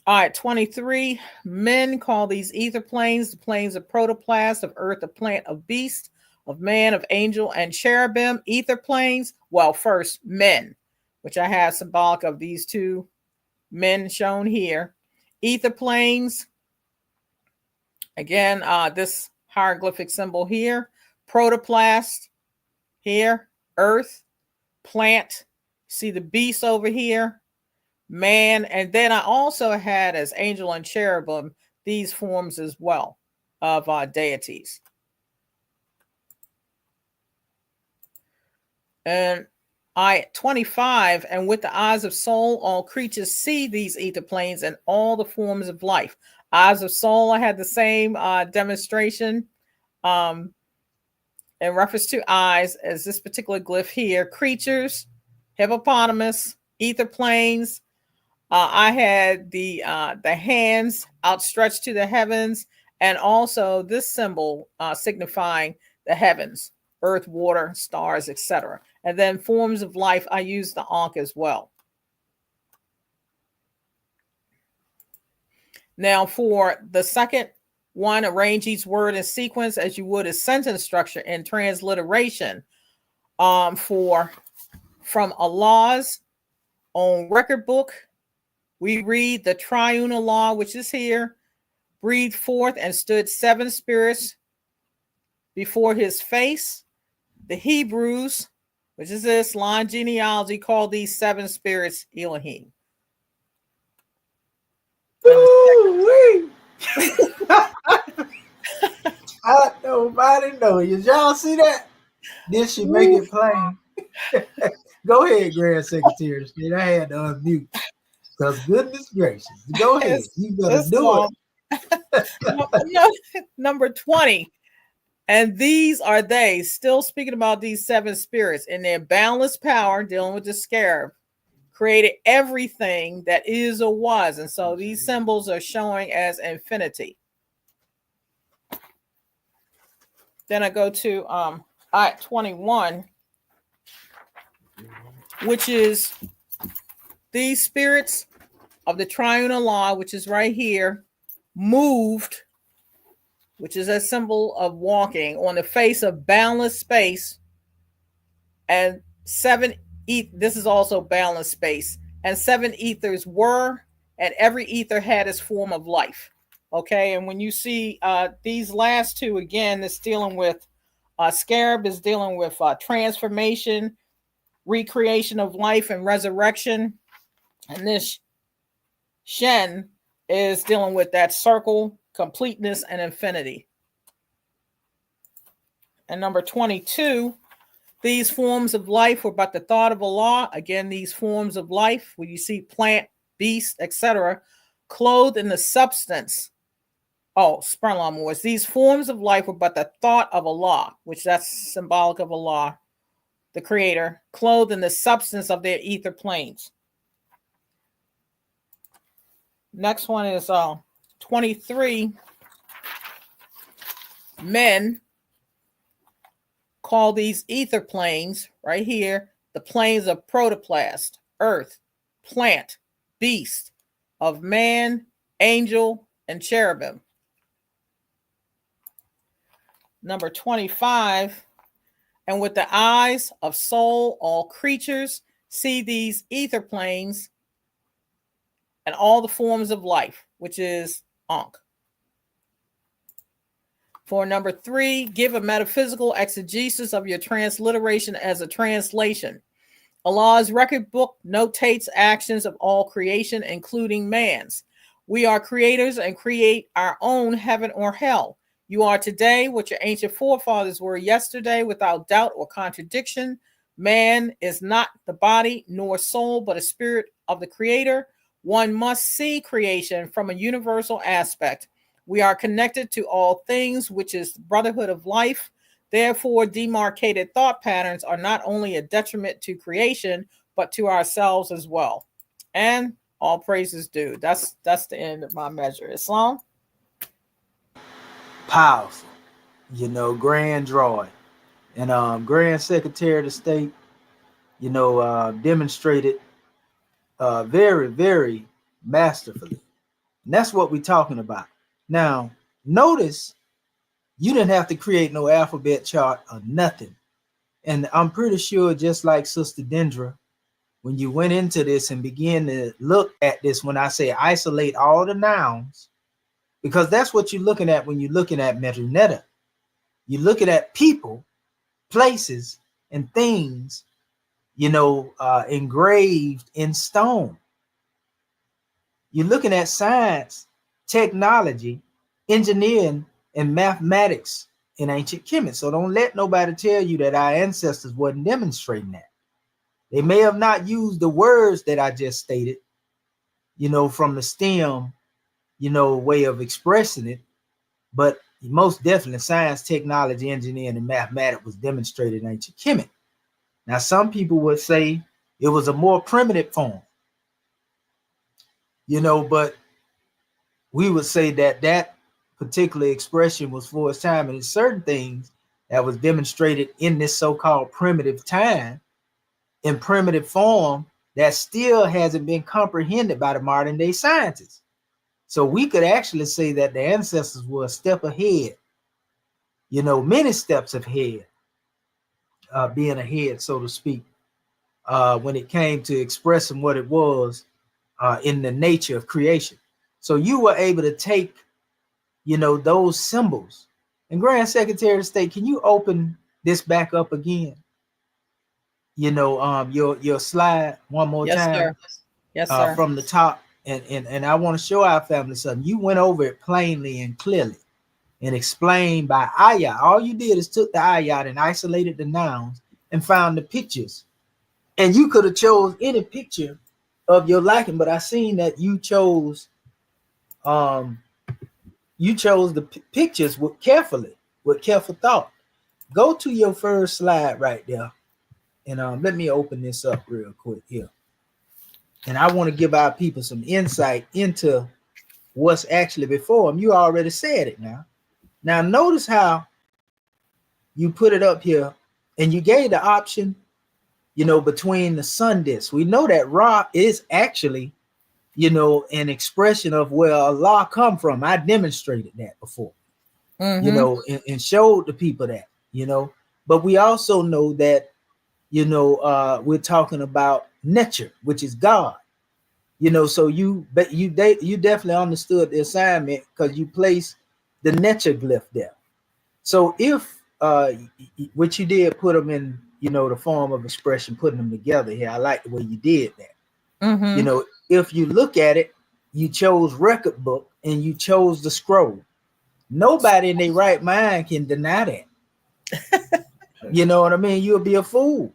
All right, 23. Men call these ether planes the planes of protoplast, of earth, of plant, of beast, of man, of angel, and cherubim. Ether planes, well, first, men, which I have symbolic of these two men shown here. Ether planes, again, this hieroglyphic symbol here. Protoplast here, earth, plant, see the beast over here, man, and then I also had as angel and cherubim these forms as well of deities. And ayat 25, and with the eyes of soul, all creatures see these ether planes and all the forms of life. Eyes of soul, I had the same demonstration in reference to eyes as this particular glyph here. Creatures, hippopotamus, ether planes. I had the hands outstretched to the heavens, and also this symbol signifying the heavens, earth, water, stars, etc. And then forms of life, I used the Ankh as well. Now for the second one, arrange each word in sequence as you would a sentence structure and transliteration from Allah's own record book. We read the triune Allah, which is here, breathed forth and stood 7 spirits before his face. The Hebrews, which is this line genealogy, called these 7 spirits Elohim.
Nobody know. Did y'all see that? This should make it plain. Go ahead, Grand Secretary. I had to unmute. Because goodness gracious. Go ahead. You better do
it. Number 20. And these are they, still speaking about these 7 spirits in their boundless power, dealing with the scarab, created everything that is or was. And so these symbols are showing as infinity. Then I go to ayat 21, which is these spirits of the triune Allah, which is right here, moved, which is a symbol of walking on the face of boundless space, and 7 this is also boundless space, and 7 ethers were, and every ether had its form of life. Okay, and when you see these last two, again, it's dealing with scarab is dealing with transformation, recreation of life, and resurrection. And this Shen is dealing with that circle, completeness, and infinity. And number 22, These forms of life were but the thought of Allah. Again, these forms of life, where you see plant, beast, etc., clothed in the substance. Oh, subhanallah, Moors. These forms of life were but the thought of Allah, which that's symbolic of Allah, the creator, clothed in the substance of their ether planes. Next one is 23. Men call these ether planes right here the planes of protoplast, earth, plant, beast, of man, angel, and cherubim. Number 25. And with the eyes of soul, all creatures see these ether planes and all the forms of life, which is Ankh. For number 3, give a metaphysical exegesis of your transliteration as a translation. Allah's record book notates actions of all creation, including man's. We are creators and create our own heaven or hell. You are today what your ancient forefathers were yesterday, without doubt or contradiction. Man is not the body nor soul, but a spirit of the creator. One must see creation from a universal aspect. We are connected to all things, which is the brotherhood of life. Therefore, demarcated thought patterns are not only a detriment to creation, but to ourselves as well. And all praises due. That's the end of my measure. Islam?
Powerful. Grand drawing. And Grand Secretary of the State, demonstrated very, very masterfully. And that's what we're talking about. Now, notice you didn't have to create no alphabet chart or nothing. And I'm pretty sure, just like Sister Dendra, when you went into this and began to look at this, when I say isolate all the nouns, because that's what you're looking at when you're looking at Medu. You're looking at people, places, and things, engraved in stone. You're looking at science, technology, engineering, and mathematics in ancient Kemet. So don't let nobody tell you that our ancestors wasn't demonstrating that. They may have not used the words that I just stated, from the STEM, way of expressing it, but most definitely science, technology, engineering, and mathematics was demonstrated in ancient Kemet. Now, some people would say it was a more primitive form, but we would say that particular expression was for its time, and certain things that was demonstrated in this so-called primitive time, in primitive form, that still hasn't been comprehended by the modern day scientists. So we could actually say that the ancestors were a step ahead, many steps ahead, being ahead, so to speak, when it came to expressing what it was in the nature of creation. So you were able to take, those symbols. And Grand Secretary of State, can you open this back up again? Your slide one more
Yes,
time.
sir. Yes, sir.
From the top. And I want to show our family something. You went over it plainly and clearly and explained by ayat. All you did is took the ayat and isolated the nouns and found the pictures. And you could have chose any picture of your liking, but I seen that you chose the pictures with careful thought. Go to your first slide right there. And let me open this up real quick here. And I want to give our people some insight into what's actually before them. You already said it now. Now, notice how you put it up here and you gave the option, between the sun discs. We know that Ra is actually, an expression of where Allah come from. I demonstrated that before, and showed the people that, but we also know that, we're talking about nature, which is God, so you definitely understood the assignment because you placed the nature glyph there. So if what you did, put them in, the form of expression, putting them together here. I like the way you did that. If you look at it, you chose record book and you chose the scroll. Nobody in their right mind can deny that. You know what I mean? You'll be a fool.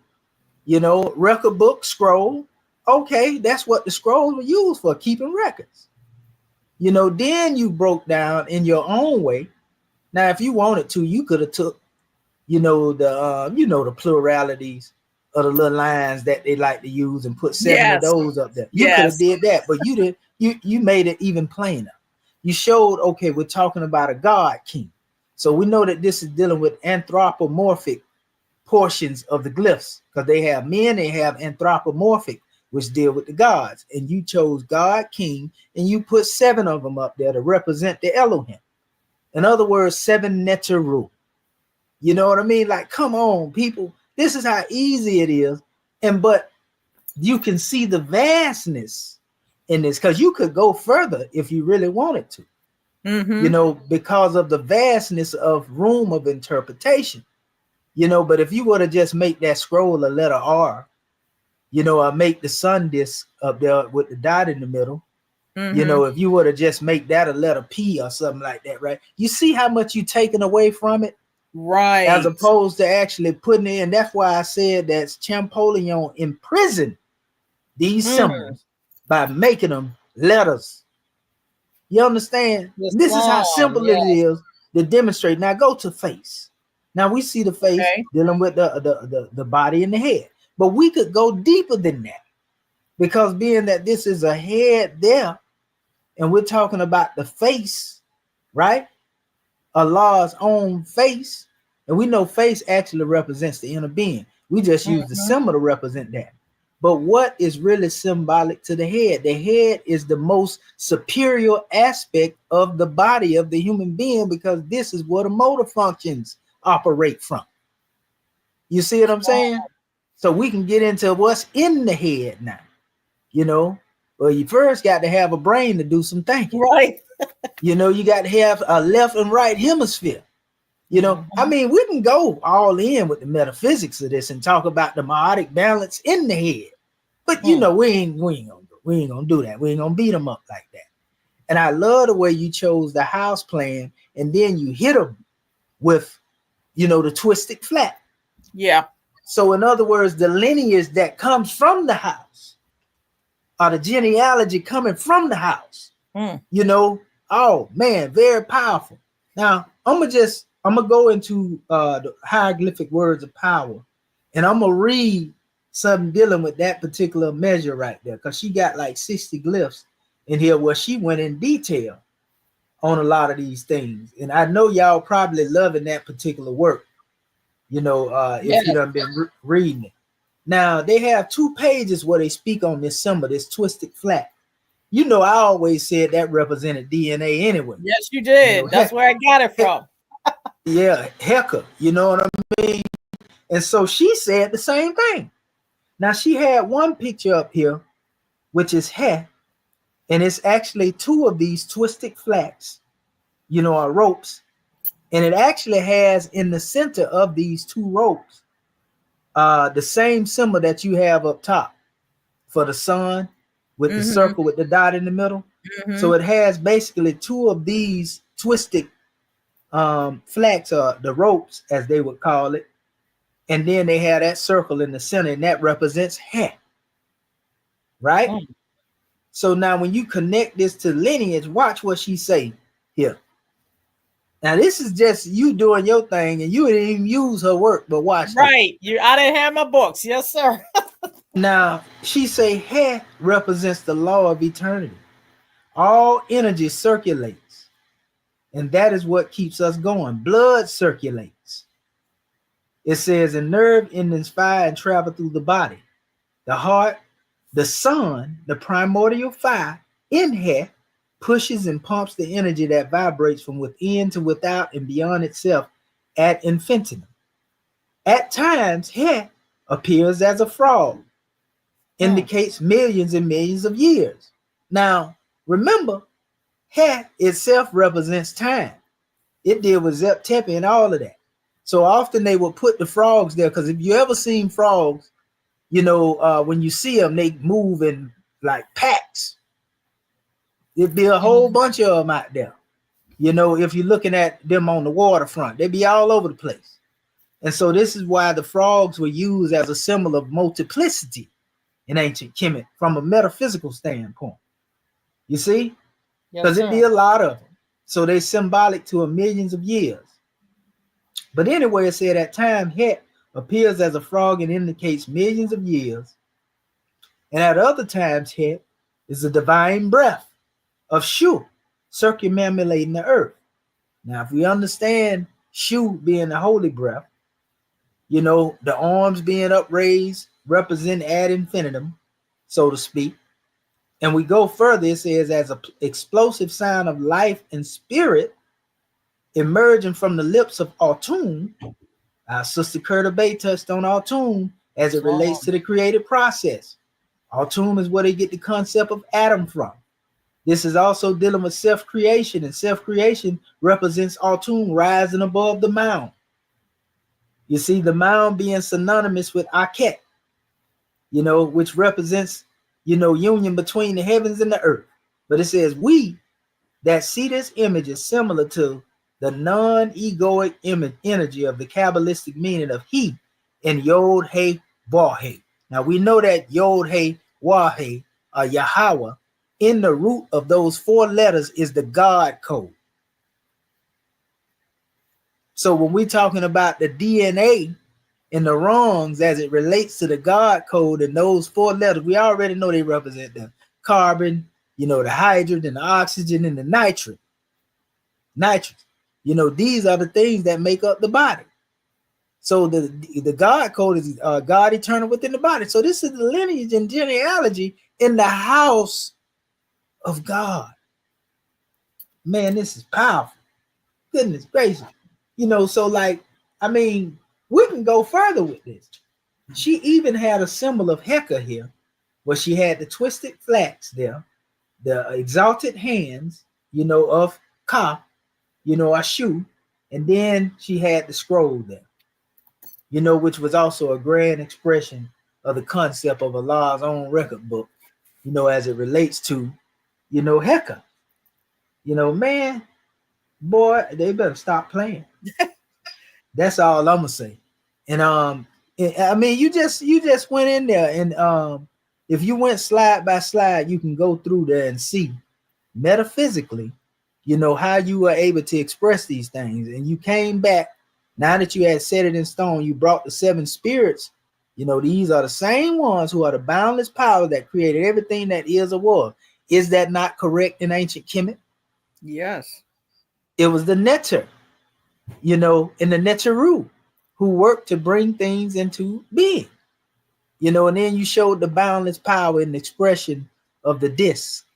You know, record book, scroll. Okay, that's what the scrolls were used for, keeping records. You know, then you broke down in your own way. Now, if you wanted to, you could have took, the pluralities of the little lines that they like to use and put 7 of those up there. You could have did that, but you didn't. You made it even plainer. You showed, okay, we're talking about a God king. So we know that this is dealing with anthropomorphic portions of the glyphs, because they have men, they have anthropomorphic, which deal with the gods. And you chose God king, and you put 7 of them up there to represent the Elohim. In other words, 7 Neteru. You know what I mean? Like, come on, people. This is how easy it is. But you can see the vastness in this, because you could go further if you really wanted to. You know, because of the vastness of room of interpretation. You know, but if you were to just make that scroll a letter R, you know, or make the sun disk up there with the dot in the middle, you know, if you were to just make that a letter P or something like that, right? You see how much you're taking away from it?
Right.
As opposed to actually putting it in. That's why I said that Champollion imprisoned these symbols by making them letters. You understand? This is how simple it is to demonstrate. Now go to face. Now we see the face dealing with the body and the head, but we could go deeper than that, because being that this is a head there, and we're talking about the face, right? Allah's own face, and we know face actually represents the inner being. We just use the symbol to represent that. But what is really symbolic to the head? The head is the most superior aspect of the body of the human being, because this is where the motor functions operate from. You see what I'm saying? So we can get into what's in the head now. You know, well, you first got to have a brain to do some thinking.
Right.
You know, you got to have a left and right hemisphere. You know, I mean, we can go all in with the metaphysics of this and talk about the meiotic balance in the head. But you know, we ain't gonna do that. We ain't gonna beat them up like that. And I love the way you chose the house plan, and then you hit them with, you know, the twisted flat.
Yeah.
So in other words, the lineage that comes from the house, or the genealogy coming from the house, you know, oh man, very powerful. Now I'm gonna go into the hieroglyphic words of power, and I'm gonna read something dealing with that particular measure right there, because she got like 60 glyphs in here where she went in detail on a lot of these things. And I know y'all probably loving that particular work, you know, if you done been reading it. Now they have 2 pages where they speak on this symbol, this twisted flat. You know, I always said that represented DNA anyway.
Yes, you did. You know, that's where I got it from.
Yeah, Heka, you know what I mean? And so she said the same thing. Now she had one picture up here, which is He, and it's actually 2 of these twisted flats, you know, or ropes. And it actually has in the center of these 2 ropes, the same symbol that you have up top for the sun with the circle with the dot in the middle. So it has basically 2 of these twisted flats, or the ropes as they would call it. And then they have that circle in the center, and that represents He. Right? So now when you connect this to lineage, watch what she say here. Now this is just you doing your thing, and you didn't even use her work, but watch.
Right. I didn't have my books. Yes, sir.
Now she say He represents the law of eternity. All energy circulates, and that is what keeps us going. Blood circulates. It says, and nerve endings fire and travel through the body. The heart, the sun, the primordial fire in He pushes and pumps the energy that vibrates from within to without and beyond itself ad infinitum. At times, He appears as a frog, indicates millions and millions of years. Now, remember, He itself represents time. It deals with Zep Tepe and all of that. So often they will put the frogs there, because if you ever seen frogs, you know, when you see them, they move in like packs. There'd be a whole bunch of them out there. You know, if you're looking at them on the waterfront, they'd be all over the place. And so this is why the frogs were used as a symbol of multiplicity in ancient Kemet from a metaphysical standpoint. You see?
Yes,
Because it'd be
sir.
a lot of them. So they're symbolic to millions of years. But anyway, it said at time Het appears as a frog and indicates millions of years. And at other times, Het is the divine breath of Shu circumambulating the earth. Now, if we understand Shu being the holy breath, you know, the arms being upraised represent ad infinitum, so to speak. And we go further, it says, as an explosive sign of life and spirit emerging from the lips of Actons. Our sister Curta Bay touched on Actons as it relates to the creative process. Actons is where they get the concept of atom from. This is also dealing with self-creation, and self-creation represents Actons rising above the mound. You see, the mound being synonymous with Akhet, you know, which represents, you know, union between the heavens and the earth. But it says, we that see this image is similar to the non-egoic image energy of the Kabbalistic meaning of he in Yod He Vahe. Now we know that Yod He Vahe, Yahweh, in the root of those 4 letters is the God code. So when we're talking about the DNA and the wrongs as it relates to the God code and those 4 letters, we already know they represent the carbon, you know, the hydrogen, the oxygen, and the nitrogen. You know, these are the things that make up the body. So the God code is God eternal within the body. So this is the lineage and genealogy in the house of God. Man, this is powerful. Goodness gracious. You know, so like, I mean, we can go further with this. She even had a symbol of Heka here, where she had the twisted flax there, the exalted hands, you know, of Ka, you know, Ashu, and then she had the scroll there, you know, which was also a grand expression of the concept of Allah's own record book, you know, as it relates to, you know, Heka. You know, man, boy, they better stop playing. That's all I'm gonna say. And I mean, you just went in there, and if you went slide by slide, you can go through there and see metaphysically, you know, how you were able to express these things. And you came back, now that you had set it in stone, you brought the 7 spirits. You know, these are the same ones who are the boundless power that created everything that is or was. Is that not correct in ancient Kemet?
Yes.
It was the Neter, you know, in the Neteru, who worked to bring things into being. You know, and then you showed the boundless power in the expression of the disc,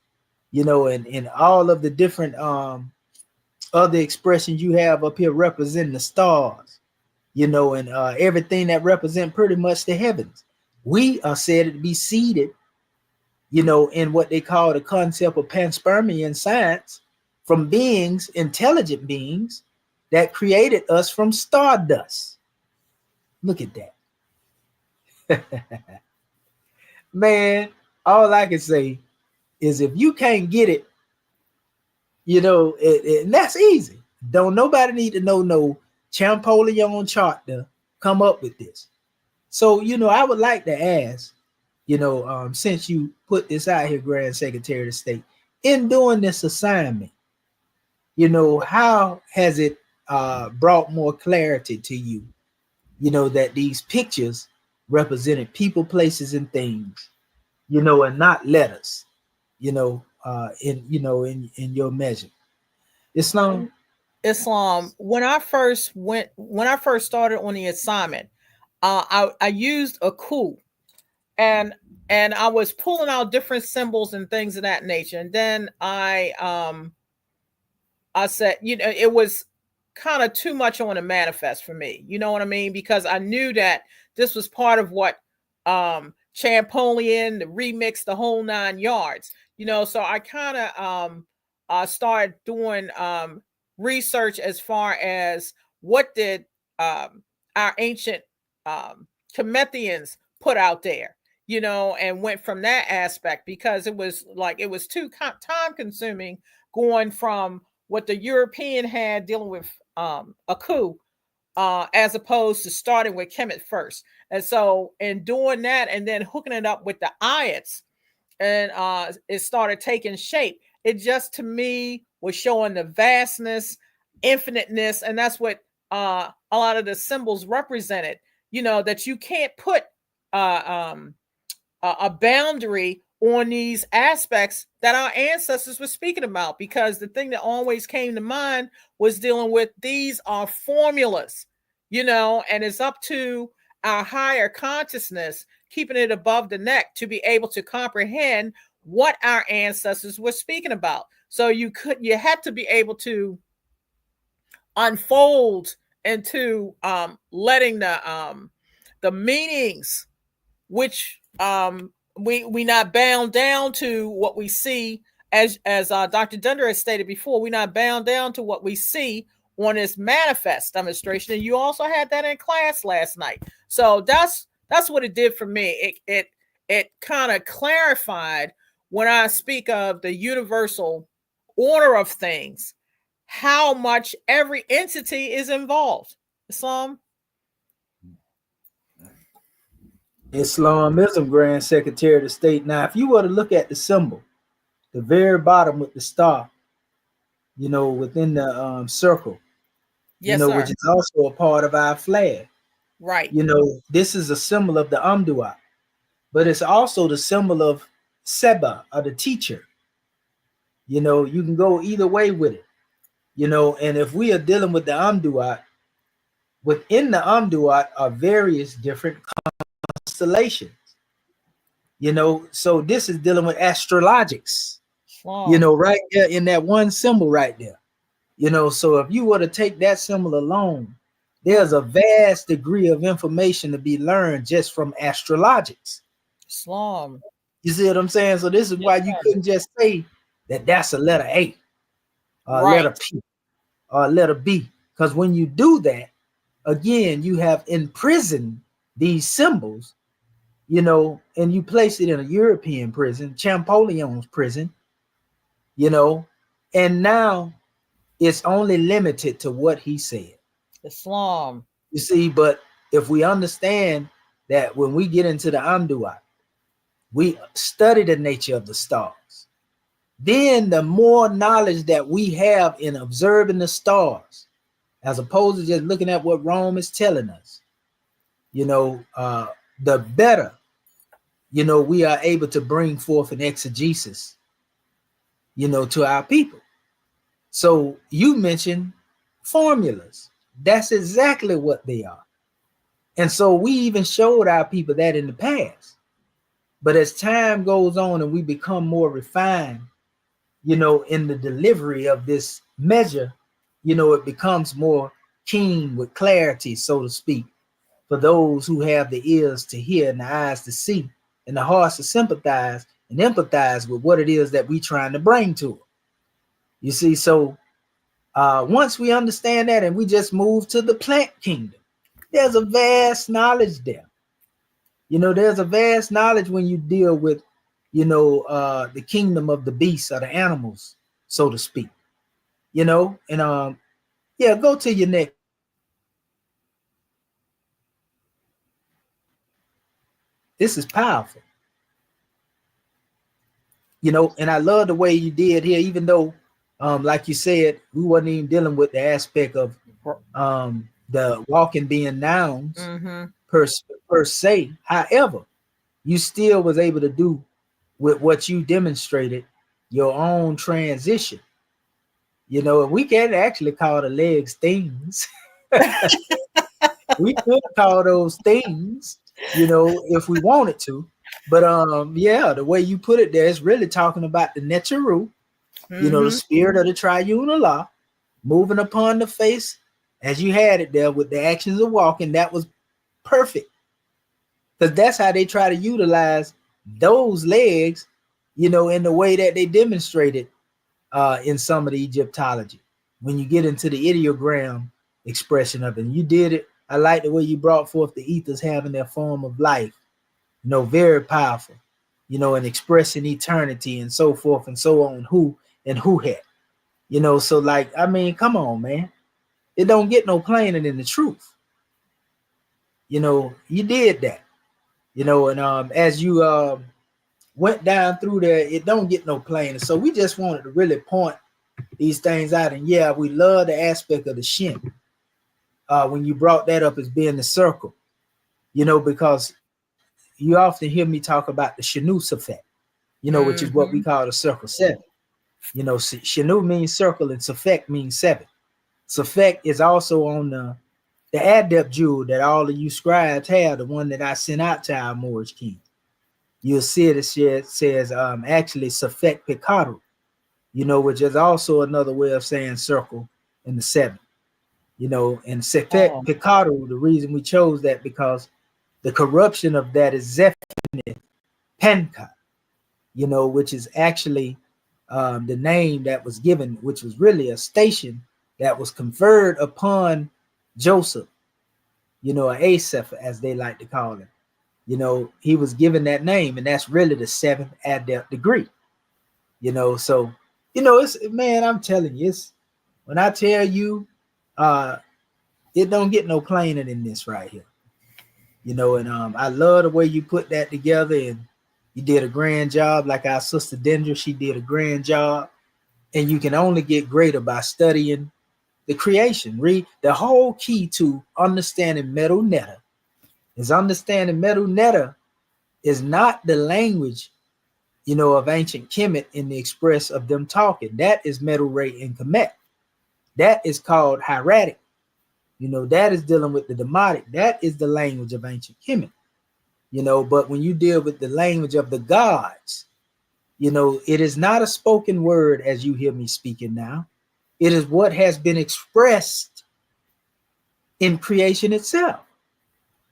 you know, and all of the different other expressions you have up here representing the stars, you know, and everything that represent pretty much the heavens. We are said to be seated, you know, in what they call the concept of panspermian science, from beings, intelligent beings, that created us from stardust. Look at that. Man, all I can say is if you can't get it, you know, and that's easy. Don't nobody need to know no Champollion chart to come up with this. So, you know, I would like to ask, you know, since you put this out here, Grand Secretary of State, in doing this assignment, you know, how has it brought more clarity to you, you know, that these pictures represented people, places, and things, you know, and not letters, you know, in your measure. Islam.
When I first started on the assignment, I used a coup, and I was pulling out different symbols and things of that nature. And then I said, you know, it was kind of too much on a manifest for me. You know what I mean? Because I knew that this was part of what Champollion, the remix, the whole 9 yards. You know, so I kind of started doing research as far as what did our ancient Cometians put out there, you know, and went from that aspect, because it was too time consuming going from what the European had dealing with a coup as opposed to starting with Kemet first. And so in doing that and then hooking it up with the ayats, and it started taking shape. It just, to me, was showing the vastness, infiniteness, and that's what a lot of the symbols represented. That you can't put a boundary on these aspects that our ancestors were speaking about, because the thing that always came to mind was dealing with these are formulas, and it's up to our higher consciousness, keeping it above the neck, to be able to comprehend what our ancestors were speaking about. So you had to be able to unfold into letting the meanings, which we not bound down to what we see, as Dr. Dunder has stated before. We're not bound down to what we see on this manifest demonstration, and you also had that in class last night. So that's what it did for me. It kind of clarified, when I speak of the universal order of things, how much every entity is involved. Islam.
Islamism, Grand Secretary of State. Now, if you were to look at the symbol, the very bottom with the star, within the circle,
Yes, sir.
which is also a part of our flag.
Right.
This is a symbol of the Amduat, but it's also the symbol of Seba, or the teacher. You can go either way with it. And if we are dealing with the Amduat, within the Amduat are various different constellations. So this is dealing with astrologics.
Wow.
Right there in that one symbol right there. So if you were to take that symbol alone, there's a vast degree of information to be learned just from astrologics.
Islam.
You see what I'm saying? So this is why you couldn't just say that that's a letter A, or a letter P, or a letter B. Because when you do that, again, you have imprisoned these symbols, and you place it in a European prison, Champollion's prison, and now it's only limited to what he said.
Islam.
You see, but if we understand that when we get into the Amduat, we study the nature of the stars, then the more knowledge that we have in observing the stars, as opposed to just looking at what Rome is telling us, the better, we are able to bring forth an exegesis, to our people. So you mentioned formulas. That's exactly what they are. And so we even showed our people that in the past. But as time goes on and we become more refined, in the delivery of this measure, it becomes more keen with clarity, so to speak, for those who have the ears to hear and the eyes to see and the hearts to sympathize and empathize with what it is that we're trying to bring to them. You see, so once we understand that and we just move to the plant kingdom, there's a vast knowledge there. There's a vast knowledge when you deal with, the kingdom of the beasts or the animals, so to speak. And go to your next. This is powerful. And I love the way you did here, even though, like you said, we wasn't even dealing with the aspect of the walking being nouns per se. However, you still was able to do with what you demonstrated your own transition. We can actually call the legs things. We could call those things, if we wanted to. But the way you put it there is really talking about the Necharu, the spirit of the triune Allah, moving upon the face as you had it there with the actions of walking. That was perfect. Because that's how they try to utilize those legs, in the way that they demonstrated in some of the Egyptology. When you get into the ideogram expression of it, and you did it. I like the way you brought forth the ethers having their form of life, very powerful, and expressing eternity and so forth and so on, who and who had, so come on, man. It don't get no plainer than the truth. You know, you did that. You know, and as you went down through there, it don't get no plainer. So we just wanted to really point these things out. And yeah, we love the aspect of the shin. When you brought that up as being the circle, you know, because you often hear me talk about the Shanus effect, you know, which is what we call the circle 7. You know, Shanu means circle and Safek means 7. Safek is also on the adept jewel that all of you scribes have, the one that I sent out to our Moorish king. You'll see it says actually Safek Picado, you know, which is also another way of saying circle in the 7. You know, and Safek Picado, the reason we chose that because the corruption of that is Zephaniah Penka, you know, which is actually the name that was given, which was really a station that was conferred upon Joseph, you know, Asaph, as they like to call him. You know, he was given that name, and that's really the 7th adept degree. You know, so, you know, it's, man, I'm telling you, it's, when I tell you, it don't get no plainer than this right here. You know, and I love the way you put that together, and you did a grand job. Like our sister Dendra, she did a grand job. And you can only get greater by studying the creation. Read the whole key to understanding Medu Netta is understanding Medu Netta is not the language, you know, of ancient Kemet in the express of them talking. That is Medu Ray and Kemet. That is called hieratic. You know, that is dealing with the demotic. That is the language of ancient Kemet. You know, but when you deal with the language of the gods, you know, it is not a spoken word as you hear me speaking now. It is what has been expressed in creation itself.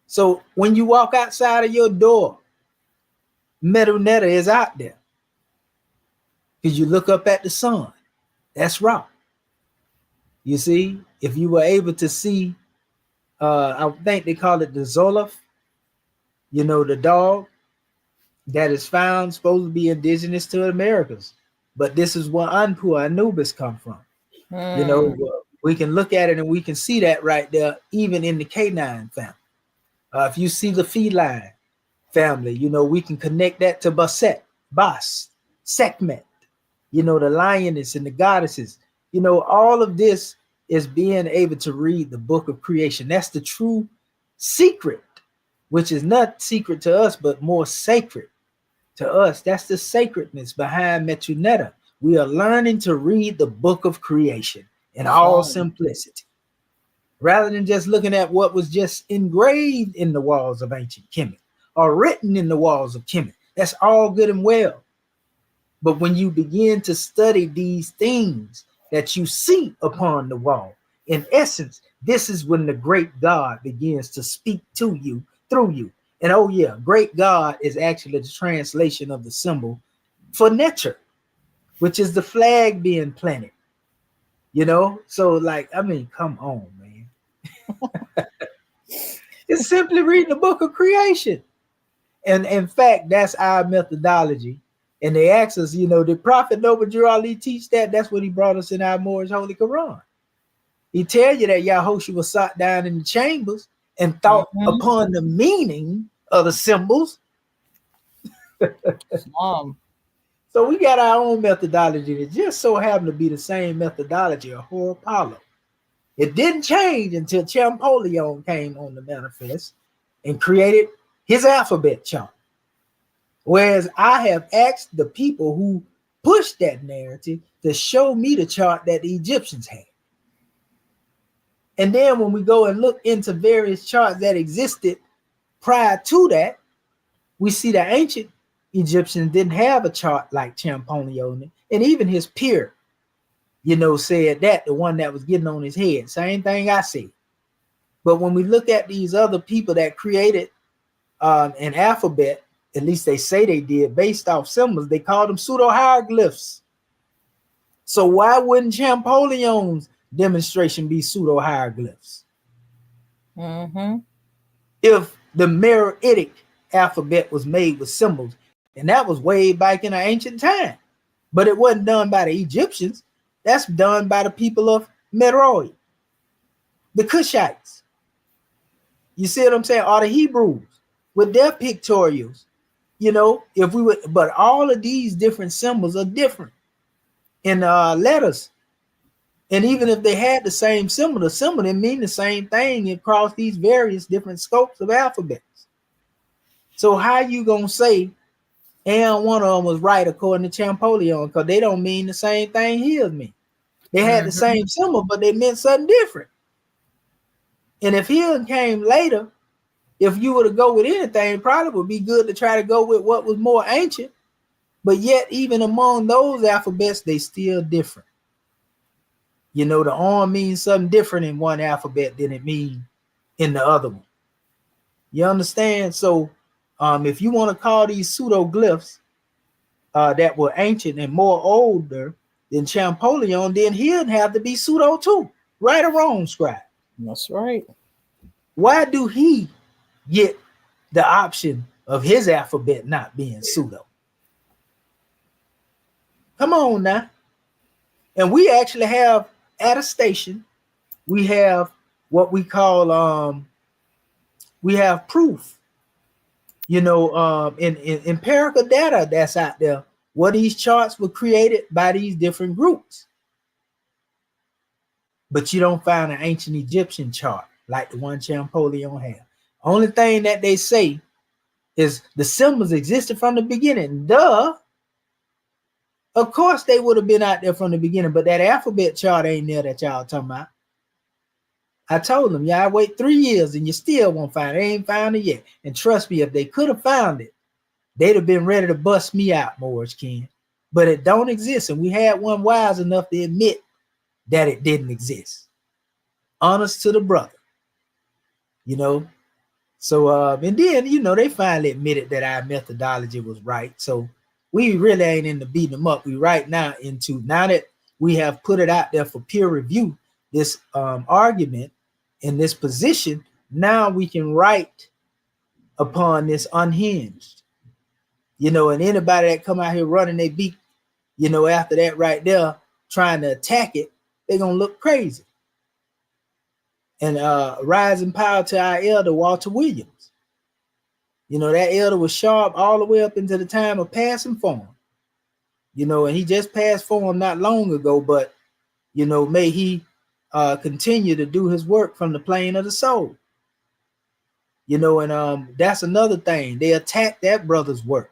So when you walk outside of your door, Medu Netta is out there. Because you look up at the sun, that's Ra. You see, if you were able to see, I think they call it the Zolaf, you know, the dog that is found, supposed to be indigenous to the Americas. But this is where Anpu, Anubis come from. You know, we can look at it and we can see that right there, even in the canine family. If you see the feline family, you know, we can connect that to Baset, Bas, Sekhmet, you know, the lioness and the goddesses. You know, all of this is being able to read the book of creation. That's the true secret, which is not secret to us, but more sacred to us. That's the sacredness behind Medu Netta. We are learning to read the book of creation in all simplicity, rather than just looking at what was just engraved in the walls of ancient Kemet or written in the walls of Kemet. That's all good and well. But when you begin to study these things that you see upon the wall, in essence, this is when the great God begins to speak to you through you. And oh yeah, great God is actually the translation of the symbol for nature, which is the flag being planted. You know, so like, I mean, come on, man. It's simply reading the book of creation. And in fact, that's our methodology. And they ask us, you know, did Prophet Noble Ali teach that? That's what he brought us in our Moorish Holy Quran. He tell you that Yahushua sat down in the chambers and thought upon the meaning of the symbols. So we got our own methodology that just so happened to be the same methodology of Hor Apollo. It didn't change until Champollion came on the manifest and created his alphabet chart. Whereas I have asked the people who pushed that narrative to show me the chart that the Egyptians had. And then when we go and look into various charts that existed prior to that, we see the ancient Egyptians didn't have a chart like Champollion, and even his peer, you know, said that, the one that was getting on his head. Same thing I see. But when we look at these other people that created an alphabet, at least they say they did, based off symbols, they called them pseudo-hieroglyphs. So why wouldn't Champollion's demonstration be pseudo-hieroglyphs? If the Meroitic alphabet was made with symbols, and that was way back in an ancient time. But it wasn't done by the Egyptians. That's done by the people of Meroe. The Cushites. You see what I'm saying? Or the Hebrews with their pictorials. You know, if we would, but all of these different symbols are different in letters. And even if they had the same symbol, the symbol didn't mean the same thing across these various different scopes of alphabets. So how you gonna say and one of them was right according to Champollion? Because they don't mean the same thing his mean. They had the same symbol, but they meant something different. And if his came later, if you were to go with anything, it probably would be good to try to go with what was more ancient. But yet, even among those alphabets, they still different. You know, the arm means something different in one alphabet than it means in the other one. You understand? So if you want to call these pseudoglyphs that were ancient and more older than Champollion, then he'd have to be pseudo too. Right or wrong, scribe?
That's right.
Why do he get the option of his alphabet not being pseudo? Come on now. And we actually have attestation. We have what we call we have proof. You know, in empirical data that's out there, where these charts were created by these different groups. But you don't find an ancient Egyptian chart like the one Champollion had. Only thing that they say is the symbols existed from the beginning. Duh. Of course they would have been out there from the beginning, but that alphabet chart ain't there that y'all talking about. I told them, y'all wait 3 years and you still won't find it. They ain't found it yet. And trust me, if they could have found it, they'd have been ready to bust me out, Morris King. But it don't exist. And we had one wise enough to admit that it didn't exist. Honest to the brother. You know? So, and then, you know, they finally admitted that our methodology was right. So we really ain't into beating them up. We right now into, now that we have put it out there for peer review, this argument in this position, now we can write upon this unhinged. You know, and anybody that come out here running their beak, you know, after that right there, trying to attack it, they're going to look crazy. And rising power to our elder, Walter Williams. You know, that elder was sharp all the way up into the time of passing form. You know, and he just passed form not long ago, but, you know, may he continue to do his work from the plane of the soul. You know, and that's another thing. They attack that brother's work.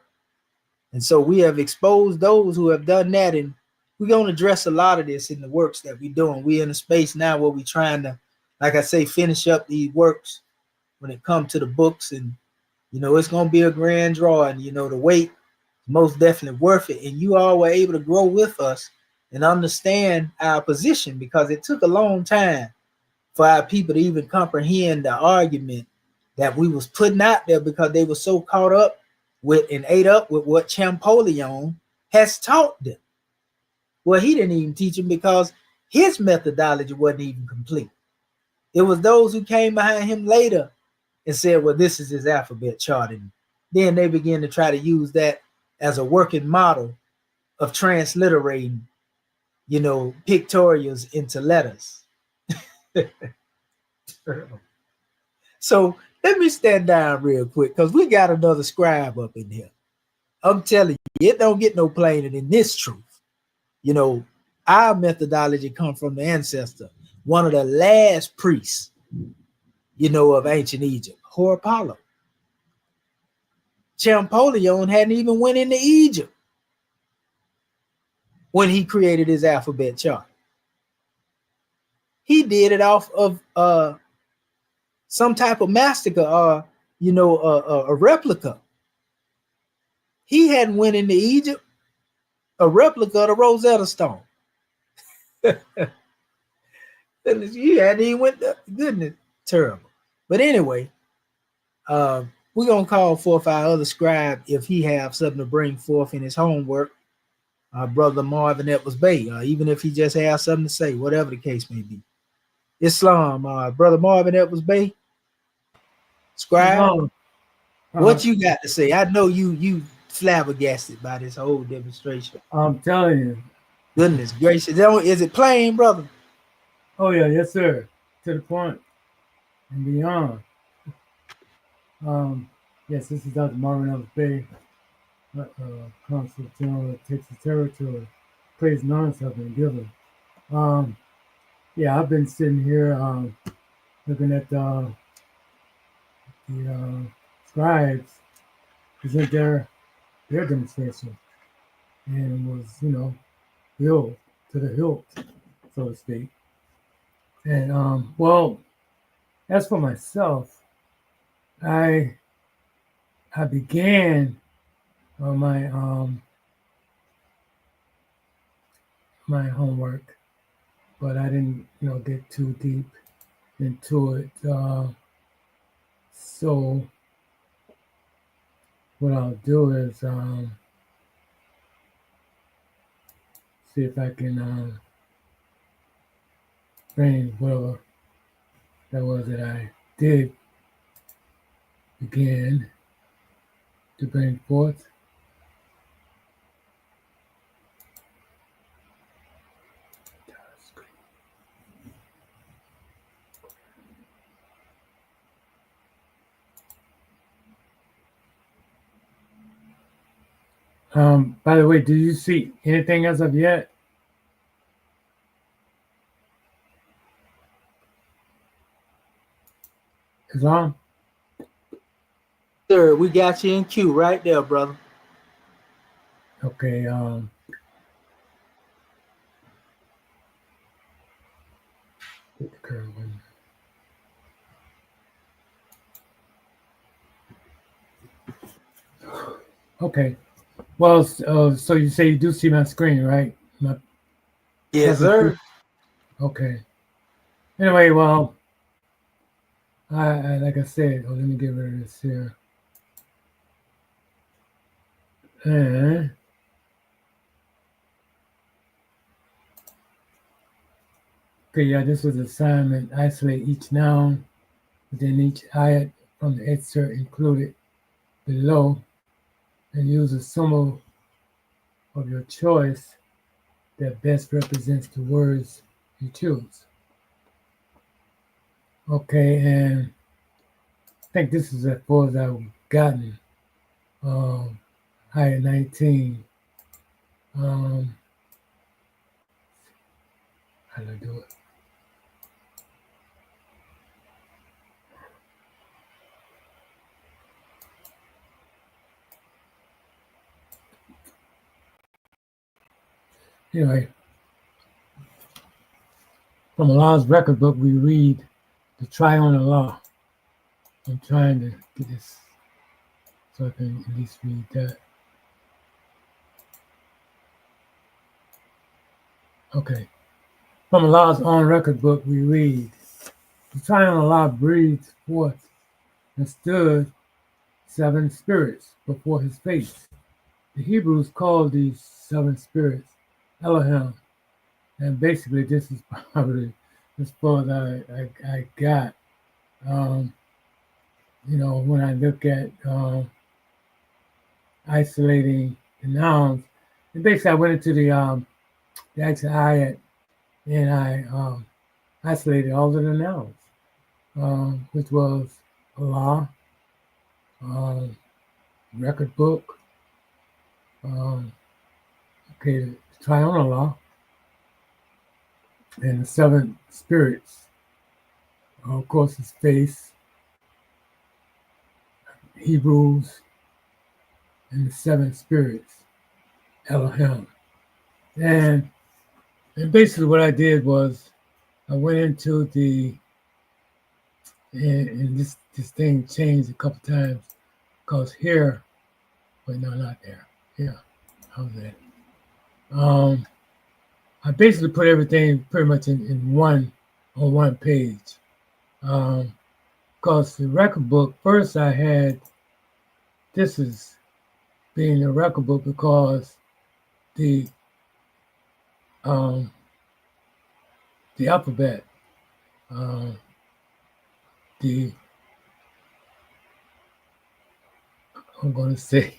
And so we have exposed those who have done that. And we're going to address a lot of this in the works that we're doing. We're in a space now where we're trying to, like I say, finish up these works when it comes to the books. And, you know, it's going to be a grand draw. And, you know, the wait is most definitely worth it. And you all were able to grow with us and understand our position, because it took a long time for our people to even comprehend the argument that we was putting out there, because they were so caught up with and ate up with what Champollion has taught them. Well, he didn't even teach them because his methodology wasn't even complete. It was those who came behind him later and said, well, this is his alphabet chart. And then they began to try to use that as a working model of transliterating, you know, pictorials into letters. So let me stand down real quick, because we got another scribe up in here. I'm telling you, it don't get no plainer than this truth. You know, our methodology comes from the ancestor, one of the last priests, you know, of ancient Egypt, Horapollo. Champollion hadn't even went into Egypt when he created his alphabet chart. He did it off of some type of mastica or, you know, a replica. He hadn't went into Egypt, a replica of the Rosetta Stone. You hadn't even went there. Goodness, terrible. But anyway, we're going to call forth our other scribe if he have something to bring forth in his homework, Brother Marvin Edwards Bay, even if he just has something to say, whatever the case may be. Islam, Brother Marvin Edwards Bay, scribe, what you got to say? I know you flabbergasted by this whole demonstration.
I'm telling you.
Goodness gracious. Is it plain, brother?
Oh, yeah. Yes, sir. to the point and beyond. Yes, this is Dr. Marvin Ellis Bay, Consul General of Texas Territory. Praise and honors have been given. Yeah, I've been sitting here looking at the scribes present their demonstration, and was filled to the hilt, so to speak. And well, as for myself, I began my homework, but I didn't get too deep into it. So what I'll do is see if I can bring whatever that was that I did begin to bring forth. By the way, do you see anything as of yet? Islam?
Sir, we got you in queue right there, brother.
Okay, get the current one. Okay. Well, so you say you do see my screen, right?
Yes, sir.
Okay. Anyway, well, I like I said, let me get rid of this here. And okay, yeah, this was assignment. Isolate each noun within each ayat from the excerpt included below, and use a symbol of your choice that best represents the words you choose. Okay, and I think this is as far as I've gotten. Ayat 19. How do I do it? Anyway, from Allah's record book, we read the Try on Allah. I'm trying to get this so I can at least read that. Okay. From Allah's own record book, we read, the Try on Allah breathed forth and stood 7 spirits before his face. The Hebrews called these 7 spirits Elohim. And basically, this is probably as far as I got. When I look at isolating the nouns, and basically I went into the actual ayat and I isolated all of the nouns, which was Allah, record book, the Try on Allah, and the 7 spirits. Of course, his face, Hebrews, and the 7 spirits, Elohim. And basically what I did was I went into and this thing changed a couple times because here, wait, no, not there. Yeah, how's that? I basically put everything pretty much in on one page. Because the record book, first I had, this is being a record book because the alphabet, I'm going to say,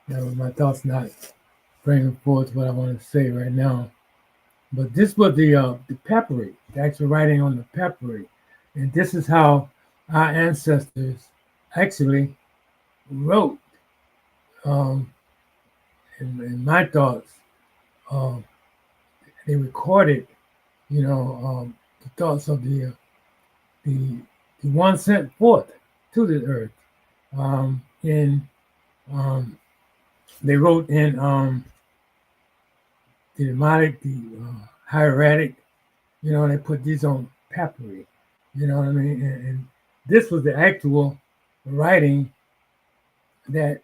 my thoughts not bringing forth what I want to say right now. But this was the papyri, the actual writing on the papyri, and this is how our ancestors actually wrote. Um, in my thoughts, um, they recorded, the thoughts of the the one sent forth to the earth. In They wrote in the Demotic, the hieratic. They put these on papyri. You know what I mean? And this was the actual writing that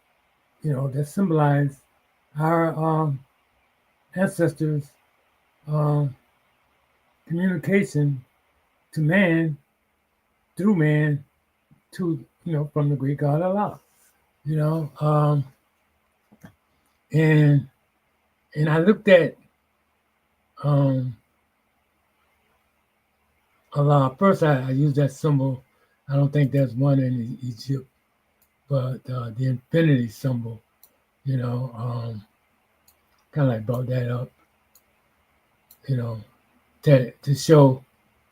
that symbolized our ancestors' um, communication to man through man to from the Greek god Allah. You know, and I looked at um, Allah. First, I used that symbol. I don't think there's one in Egypt, but the infinity symbol. Kind of like brought that up. To show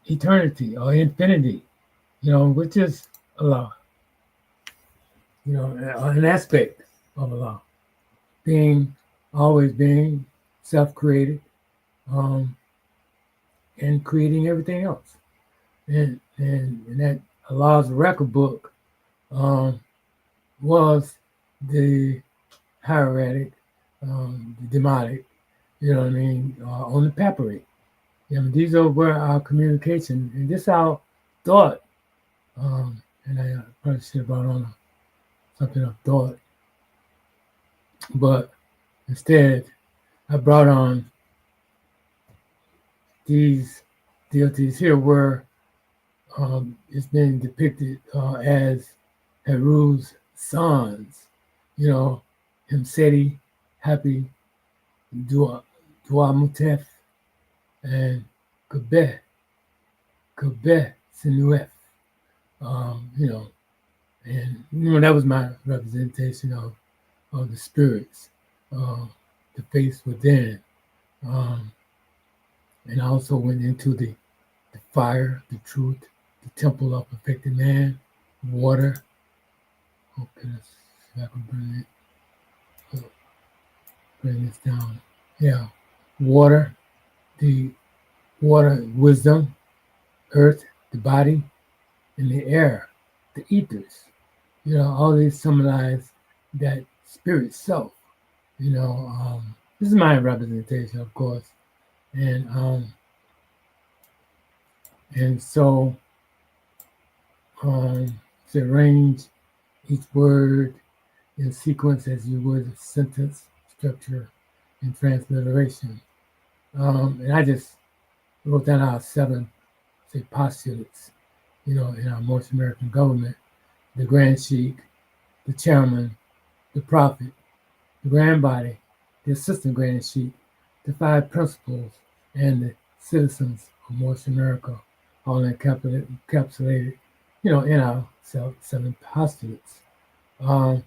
eternity or infinity. Which is Allah. An aspect of Allah, always being self-created, and creating everything else. And that Allah's record book was the hieratic, the demotic, on the papyri. These are where our communication, and this our thought, and I probably should have brought on something of thought, but instead I brought on these deities here where it's been depicted as Heru's sons, Himseti, Happy, Dua Mutef, and Kabeh Sinuef. And that was my representation of the spirits, the face within. And I also went into the fire, the truth, the temple of perfected man, water. Okay, let's see if I can bring this down. Yeah, water, the water, wisdom, earth, the body, and the air, the ethers. All these symbolize that spirit self. This is my representation, of course, and so to arrange each word in sequence as you would a sentence structure and transliteration. And I just wrote down our 7, say, postulates, in our North American government: the Grand Sheik, the Chairman, the Prophet, the Grand Body, the Assistant Grand Sheik, the 5 principles, and the citizens of North America, all encapsulated, in our 7 postulates. And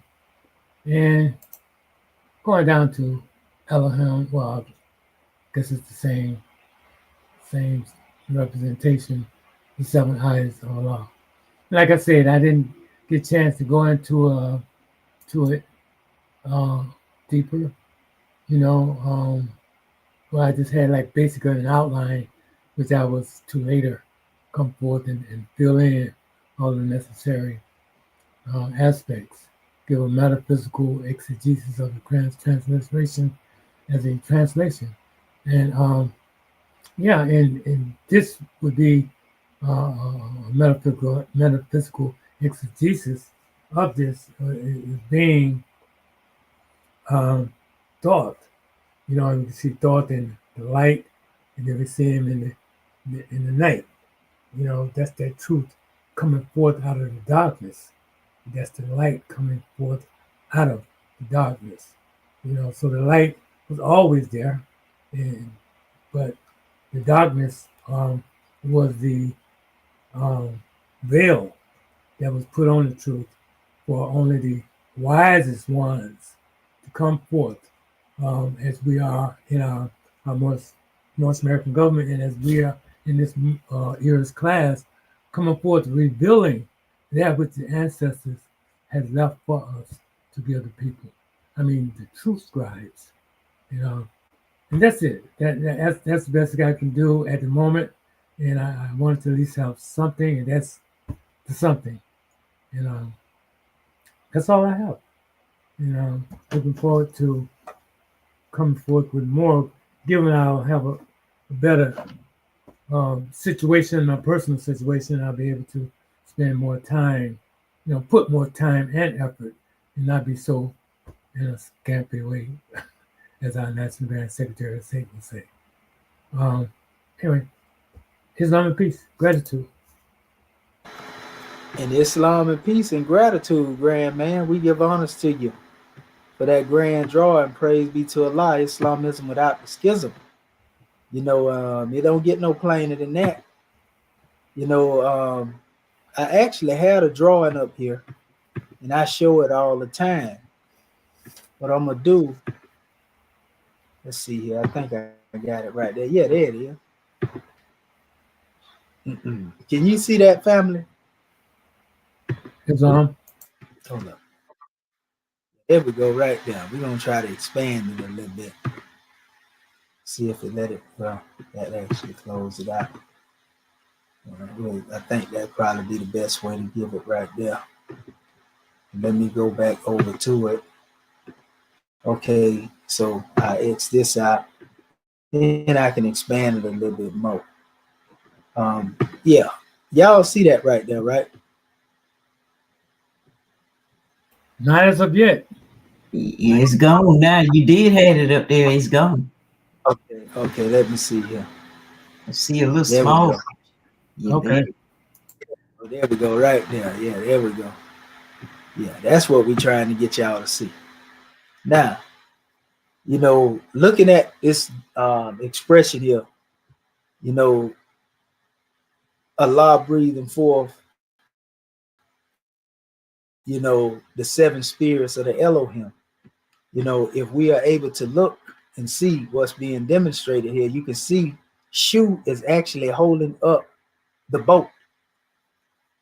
going down to Elohim, well, I guess it's the same representation, the 7 eyes of Allah. Like I said, I didn't get a chance to go into to it deeper, well, I just had like basically an outline, which I was to later come forth and fill in all the necessary aspects, give a metaphysical exegesis of the translation as a translation. And and this would be a metaphysical exegesis of this being thought. You can see thought in the light, and then we see him in the night. That's that truth coming forth out of the darkness. That's the light coming forth out of the darkness. So the light was always there, but the darkness was the veil that was put on the truth for only the wisest ones to come forth, as we are in our most North American government, and as we are in this year's class, coming forth revealing that which the ancestors had left for us to give the people. I mean, the true scribes, you know. And that's it. That's the best I can do at the moment. And I wanted to at least have something, and that's the something. You know, that's all I have. You know, looking forward to coming forth with more, given I'll have a better situation, my personal situation, I'll be able to spend more time, you know, put more time and effort and not be so in a scampy way, as our National Grand Secretary of State would say. Anyway, Islam and peace, gratitude.
And Islam and peace and gratitude, grand man. We give honors to you for that grand draw, and praise be to Allah. Islamism without the schism. You know, you don't get no plainer than that. You know, I actually had a drawing up here, and I show it all the time. What I'm gonna do? Let's see here. I think I got it right there. Yeah, there it is. Can you see that, family?
Islam.
Hold up. There we go, right there. We're gonna try to expand it a little bit. See if it let it. Well, that actually closed it out. I think that'd probably be the best way to give it right there. Let me go back over to it. Okay, so I X this out, and I can expand it a little bit more. Yeah, y'all see that right there, right?
Not as of yet.
Yeah, it's gone now. You did have it up there. It's gone.
Okay, let me see here.
I see a little
There we
small.
go.
Yeah,
Okay.
There we go, right there. Yeah, there we go. Yeah, that's what we're trying to get y'all to see. Now, you know, looking at this expression here, you know, Allah breathing forth, you know, the seven spirits of the Elohim. You know, if we are able to look and see what's being demonstrated here, you can see Shu is actually holding up the boat,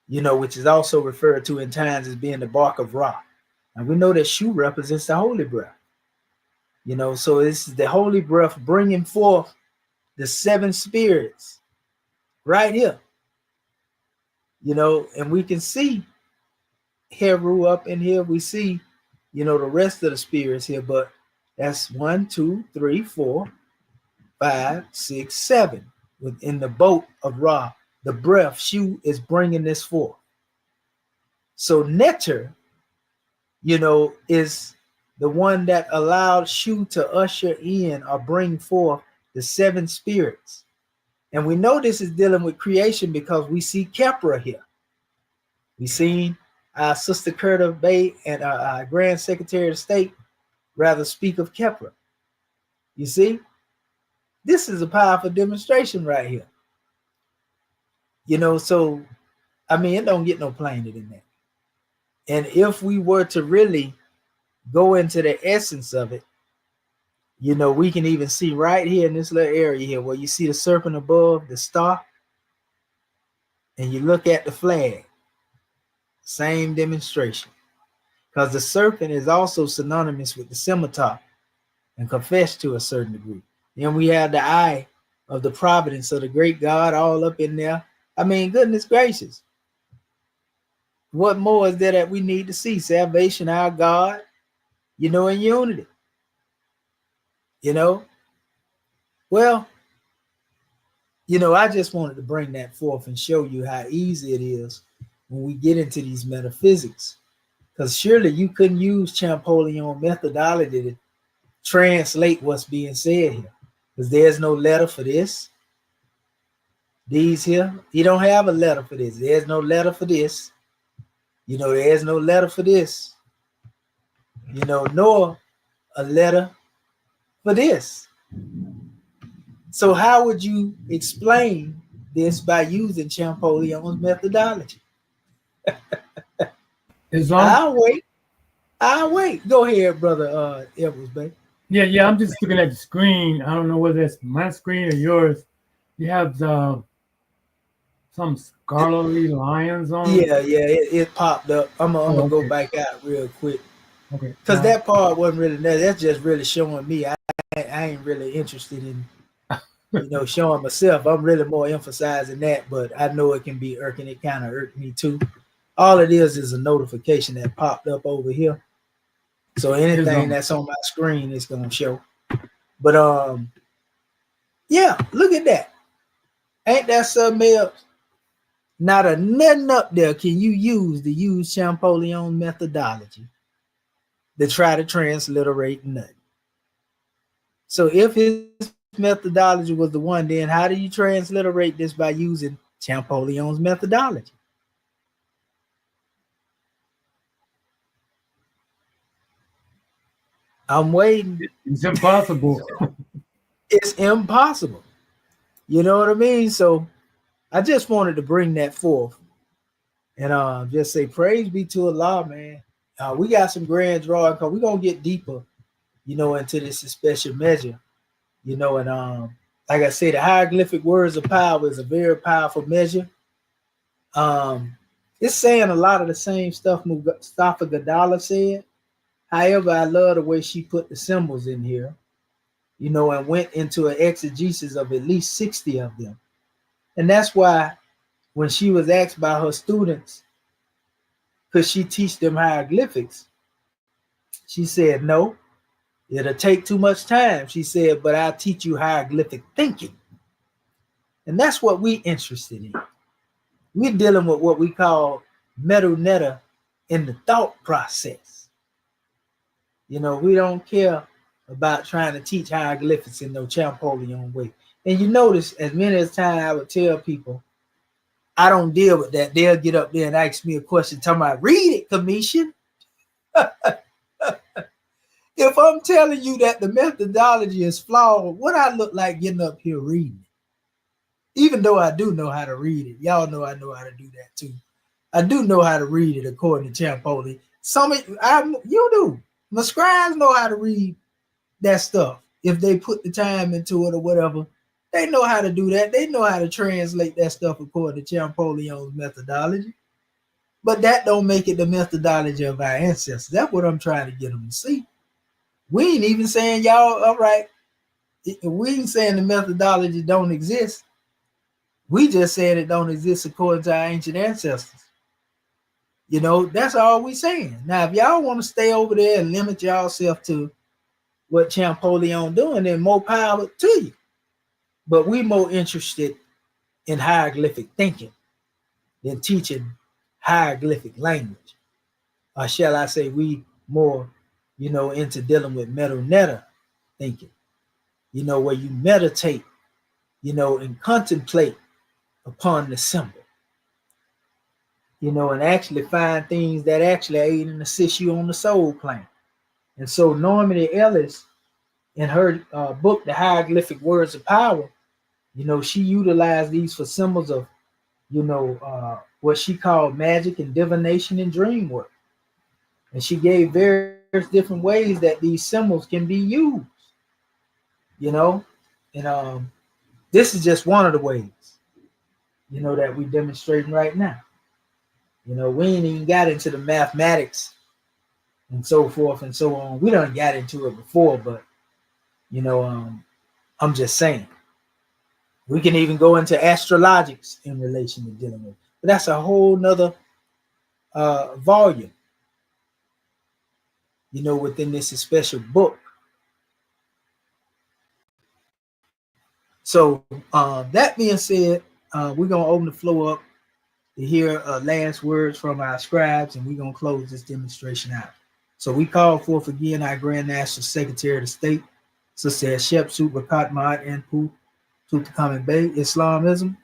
you know, which is also referred to in times as being the bark of Ra. And we know that Shu represents the holy breath, you know, so this is the holy breath bringing forth the seven spirits right here, you know, and we can see Heru up in here. We see, you know, the rest of the spirits here, but that's 1, 2, 3, 4, 5, 6, 7 within the boat of Ra. The breath, Shu, is bringing this forth. So Neter, you know, is the one that allowed Shu to usher in or bring forth the seven spirits. And we know this is dealing with creation because we see Kepra here. We seen our Sister Curta Bay and our Grand Secretary of State rather speak of Kepra. You see, this is a powerful demonstration right here. You know, so, I mean, it don't get no plainer than that. And if we were to really go into the essence of it, you know, we can even see right here in this little area here where you see the serpent above the star, and you look at the flag, same demonstration. Because the serpent is also synonymous with the scimitar and confessed to a certain degree. Then we have the eye of the providence of the great God all up in there. I mean, goodness gracious. What more is there that we need to see? Salvation, our God, you know, in unity. You know? Well, you know, I just wanted to bring that forth and show you how easy it is when we get into these metaphysics. Because surely you couldn't use Champollion methodology to translate what's being said here. Because there's no letter for this. These here, you don't have a letter for this. There's no letter for this. You know, there's no letter for this. You know, nor a letter for this. So how would you explain this by using Champollion's methodology?
Islam.
I'll wait. Go ahead, brother Edwards, baby.
Yeah. I'm just looking at the screen. I don't know whether it's my screen or yours. You have some scholarly lions on.
Yeah, it popped up. I'm
Oh,
gonna go
okay.
back out real quick
Okay.
because that part wasn't really there. That's just really showing me. I ain't really interested in showing myself. I'm really more emphasizing that, but I know it can be irking. It kind of irked me too. All it is a notification that popped up over here. So
It's
anything
on.
that's on my screen is gonna show. But yeah, look at that. Ain't that something else? Not a nothing up there can you use Champollion methodology to try to transliterate nothing. So if his methodology was the one, then how do you transliterate this by using Champollion's methodology? I'm waiting.
It's impossible.
It's impossible. You know what I mean? So I just wanted to bring that forth and just say praise be to Allah, man. We got some grand drawing because we're gonna get deeper, into this special measure, and like I said, the hieroglyphic words of power is a very powerful measure. Um, it's saying a lot of the same stuff Mustafa Gadala said. However, I love the way she put the symbols in here, and went into an exegesis of at least 60 of them. And that's why when she was asked by her students, could she teach them hieroglyphics? She said, no, it'll take too much time. She said, but I'll teach you hieroglyphic thinking. And that's what we're interested in. We're dealing with what we call Medu in the thought process. We don't care about trying to teach hieroglyphics in no Champollion way. And you notice, as many as time I would tell people, I don't deal with that. They'll get up there and ask me a question, talking about, read it, Commission. If I'm telling you that the methodology is flawed, what I look like getting up here reading it? Even though I do know how to read it. Y'all know I know how to do that too. I do know how to read it according to Champollion. You do. My scribes know how to read that stuff. If they put the time into it or whatever, they know how to do that. They know how to translate that stuff according to Champollion's methodology. But that don't make it the methodology of our ancestors. That's what I'm trying to get them to see. We ain't even saying y'all, all right, we ain't saying the methodology don't exist. We just saying it don't exist according to our ancient ancestors. That's all we saying. Now, if y'all want to stay over there and limit yourself to what Champollion doing, then more power to you. But we more interested in hieroglyphic thinking than teaching hieroglyphic language. Or shall I say we more, into dealing with meta thinking, where you meditate, and contemplate upon the symbol, and actually find things that actually aid and assist you on the soul plane. And so Normandy Ellis, in her book, The Hieroglyphic Words of Power, she utilized these for symbols of, what she called magic and divination and dream work. And she gave various different ways that these symbols can be used, and this is just one of the ways, that we're demonstrating right now. We ain't even got into the mathematics and so forth and so on. We done got into it before, but, I'm just saying. We can even go into astrologics in relation to dealing with it. But that's a whole nother volume, within this special book. So that being said, we're going to open the floor up to hear last words from our scribes, and we're going to close this demonstration out. So we call forth again our Grand National Secretary of State, Sister Hatshepsut Bakat Ma'at Anpu Tutankhamun Bey, Islamism.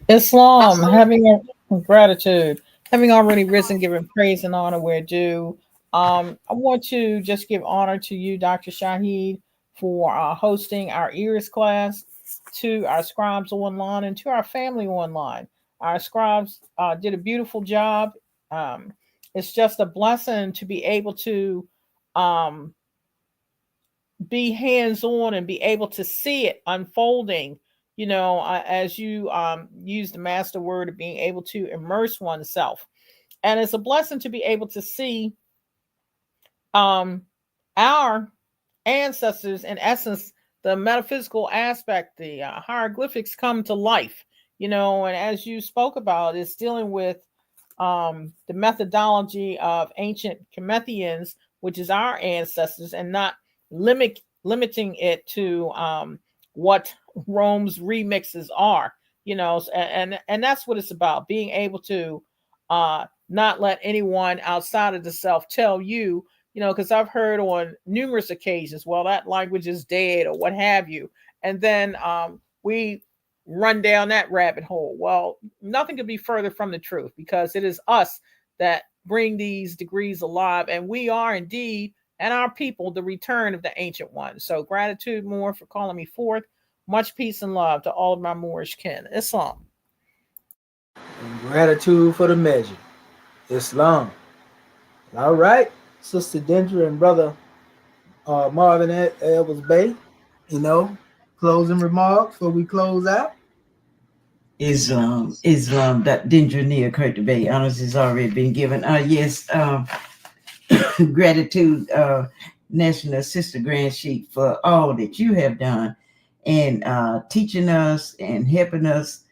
Islam, having gratitude, having already risen, giving praise and honor where due. I want to just give honor to you, Dr. Shahid, for hosting our EARS class, to our scribes online, and to our family online. Our scribes did a beautiful job. It's just a blessing to be able to um, be hands-on and be able to see it unfolding, as you use the master word of being able to immerse oneself. And it's a blessing to be able to see our ancestors, in essence, the metaphysical aspect, the hieroglyphics come to life, and as you spoke about, it's dealing with the methodology of ancient Kemethians, which is our ancestors, and not limiting it to what Rome's remixes are, and that's what it's about, being able to not let anyone outside of the self tell you, because I've heard on numerous occasions, well, that language is dead or what have you. And then we run down that rabbit hole. Well, nothing could be further from the truth, because it is us that bring these degrees alive. And we are indeed, and our people, the return of the ancient ones. So gratitude more for calling me forth. Much peace and love to all of my Moorish kin. Islam.
And gratitude for the measure. Islam. All right, Sister Dendra and Brother Marvin Elvis Bay, closing remarks before we close out.
Islam, that Dendra Curtin Bay honors has already been given. Yes, gratitude, National Sister Grand Sheik, for all that you have done and teaching us and helping us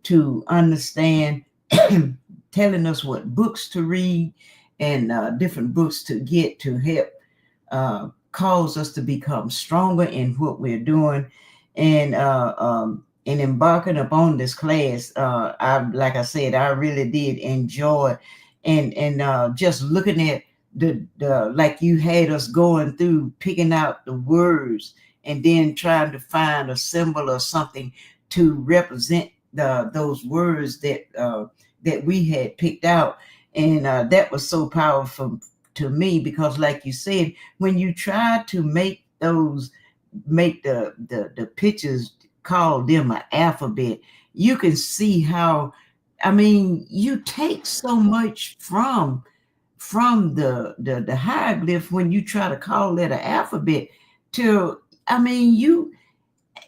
to understand, telling us what books to read and different books to get to help cause us to become stronger in what we're doing, and embarking upon this class. Like I said, I really did enjoy, and just looking at the like you had us going through, picking out the words and then trying to find a symbol or something to represent those words that we had picked out. And that was so powerful to me, because like you said, when you try to make the pictures, call them an alphabet, you can see how, you take so much from the hieroglyph when you try to call that an alphabet to,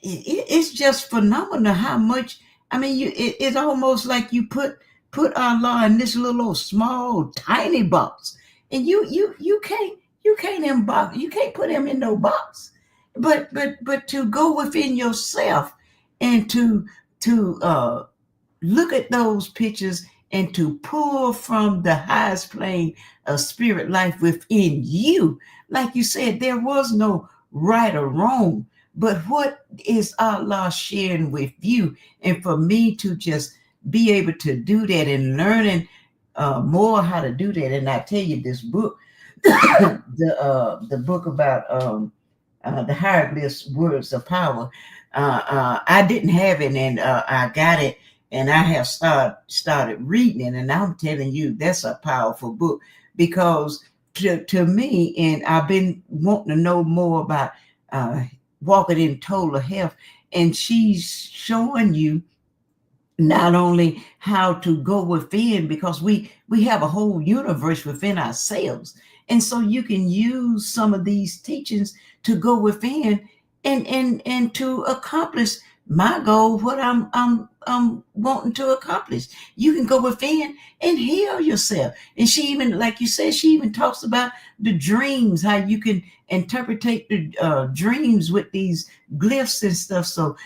it's just phenomenal how much, it's almost like you put Allah in this little small tiny box, and you can't embark, you can't put him in no box, but to go within yourself and to look at those pictures and to pull from the highest plane of spirit life within you. Like you said, there was no right or wrong, but what is Allah sharing with you? And for me to just be able to do that and learning more how to do that. And I tell you, this book, the book about the hieroglyphs, words of power, I didn't have it, and I got it, and I have started reading it, and I'm telling you, that's a powerful book, because to me, and I've been wanting to know more about walking in total health, and she's showing you not only how to go within, because we have a whole universe within ourselves, and so you can use some of these teachings to go within and to accomplish my goal, what I'm wanting to accomplish. You can go within and heal yourself. And she even, like you said, she even talks about the dreams, how you can interpret the dreams with these glyphs and stuff. So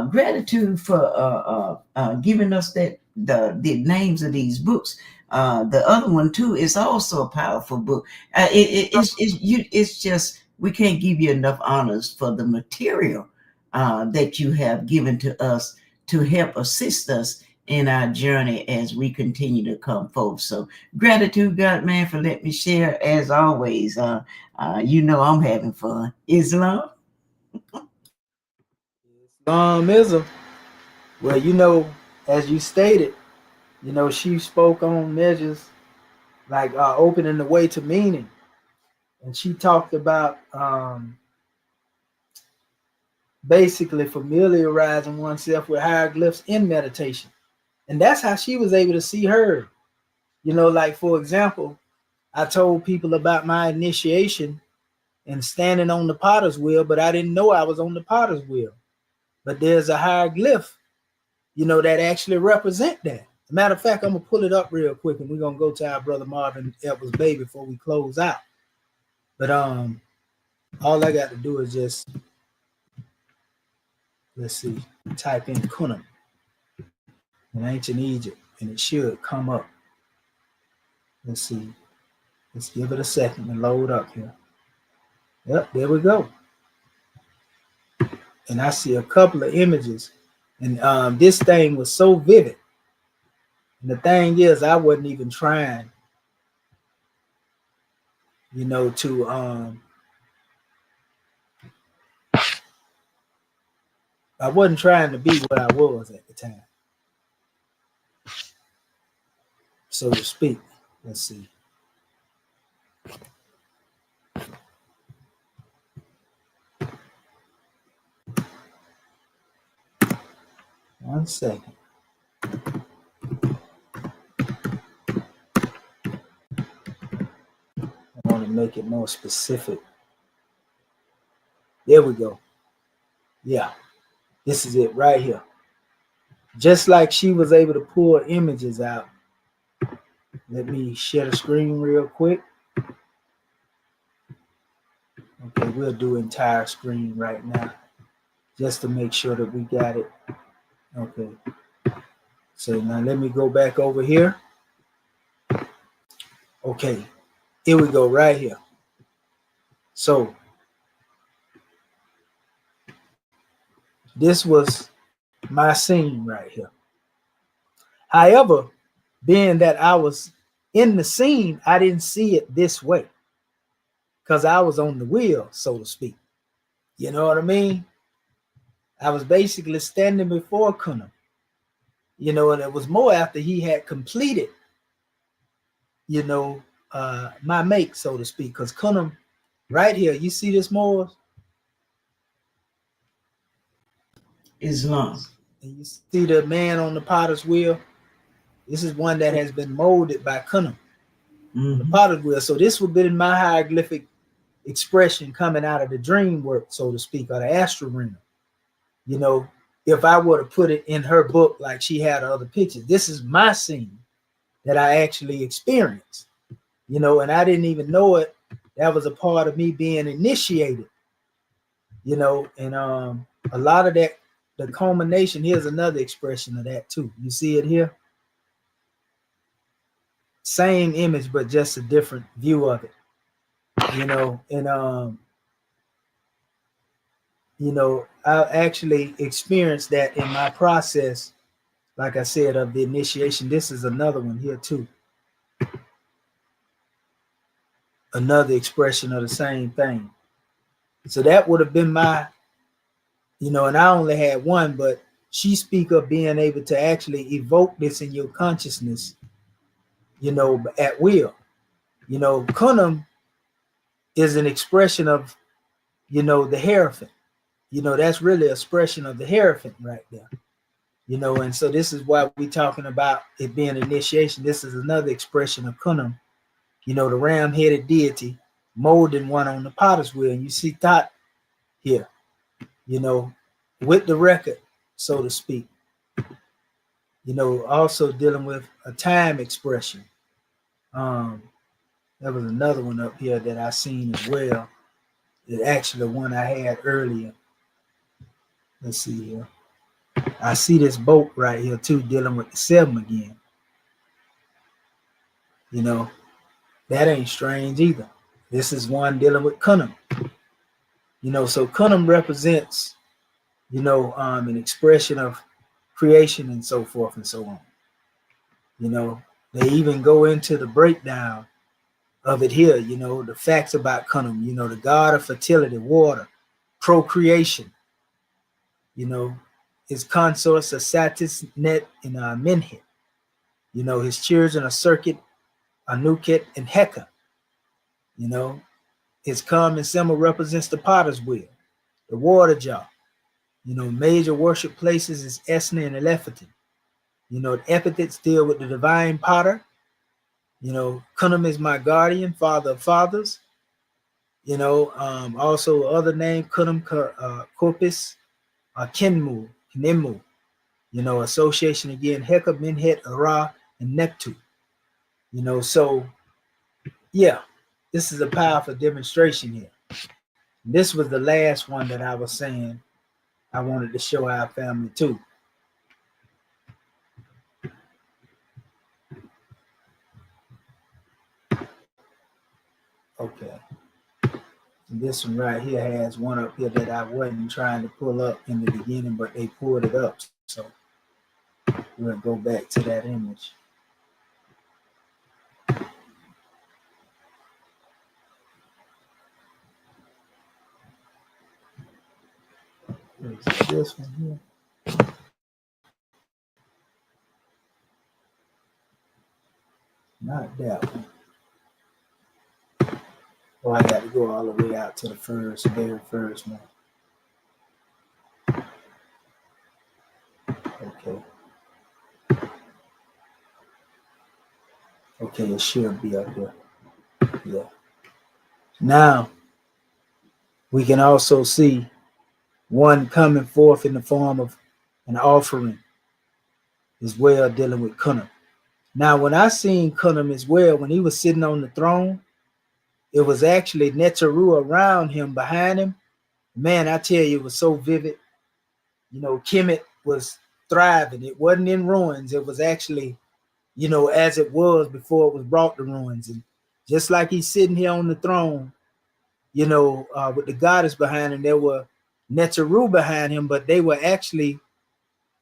gratitude for giving us that the names of these books. The other one too is also a powerful book. It's just, we can't give you enough honors for the material that you have given to us to help assist us in our journey as we continue to come forth. So gratitude, God, man, for letting me share. As always, I'm having fun. Islam.
Islamism. Well, as you stated, she spoke on measures like opening the way to meaning. And she talked about basically familiarizing oneself with hieroglyphs in meditation. And that's how she was able to see her. Like, for example, I told people about my initiation and standing on the potter's wheel, but I didn't know I was on the potter's wheel. But there's a hieroglyph, that actually represent that. Matter of fact, I'm gonna pull it up real quick, and we're gonna go to our brother Marvin Edwards Bay before we close out. But all I got to do is just, let's see, type in Kunam in ancient Egypt, and it should come up. Let's see. Let's give it a second to load up here. Yep, there we go. And I see a couple of images, and this thing was so vivid. And the thing is, I wasn't even trying, to I wasn't trying to be what I was at the time, so to speak. Let's see. One second. I want to make it more specific. There we go. Yeah, this is it right here. Just like she was able to pull images out. Let me share the screen real quick. Okay, we'll do entire screen right now, just to make sure that we got it. Okay. So now let me go back over here. Okay, here we go right here. So this was my scene right here. However, being that I was in the scene, I didn't see it this way because I was on the wheel, so to speak. You know what I mean? I was basically standing before Kunam, and it was more after he had completed, my make, so to speak, because Kunam, right here, you see this, Moors?
Islam.
And you see the man on the potter's wheel? This is one that has been molded by Kunam, the potter's wheel. So this would be my hieroglyphic expression coming out of the dream work, so to speak, or the astral realm. If I were to put it in her book like she had other pictures, this is my scene that I actually experienced, and I didn't even know it. That was a part of me being initiated, and a lot of that, the culmination, here's another expression of that too. You see it here? Same image, but just a different view of it, I actually experienced that in my process, like I said, of the initiation. This is another one here too. Another expression of the same thing. So that would have been my, and I only had one, but she speak of being able to actually evoke this in your consciousness, at will. Kunam is an expression of, the Hierophant. That's really an expression of the Hierophant right there. And so this is why we're talking about it being initiation. This is another expression of Kunam, the ram-headed deity molding one on the potter's wheel. And you see Thot here, with the record, so to speak. Also dealing with a time expression. There was another one up here that I seen as well. It actually one I had earlier. Let's see here. I see this boat right here too, dealing with the 7 again. That ain't strange either. This is one dealing with Kunam. So Kunam represents, an expression of creation and so forth and so on. They even go into the breakdown of it here, the facts about Kunam, the god of fertility, water, procreation, his consorts are Satis, Net, and Menhit. His children are Circuit, Anuket, and Heka. His common symbol represents the potter's wheel, the water jar. Major worship places is Esna and Elephatin. The epithets deal with the divine potter. Kunam is my guardian, father of fathers. Also other name Kunum Corpus, Kinmu, association again, Heka, Minhet, Ara, and Neptu. So yeah, this is a powerful demonstration here. This was the last one that I was saying I wanted to show our family too. Okay. And this one right here has one up here that I wasn't trying to pull up in the beginning, but they pulled it up. So we'll go back to that image. This one here. Not that one. Oh, I got to go all the way out to the very first one. Okay. Okay, it should be up here. Yeah. Now, we can also see one coming forth in the form of an offering as well, dealing with Kunam. Now, when I seen Kunam as well, when he was sitting on the throne, it was actually Netzeru around him, behind him. Man, I tell you, it was so vivid. Kemet was thriving. It wasn't in ruins. It was actually, as it was before it was brought to ruins. And just like he's sitting here on the throne, with the goddess behind him, there were Netzeru behind him, but they were actually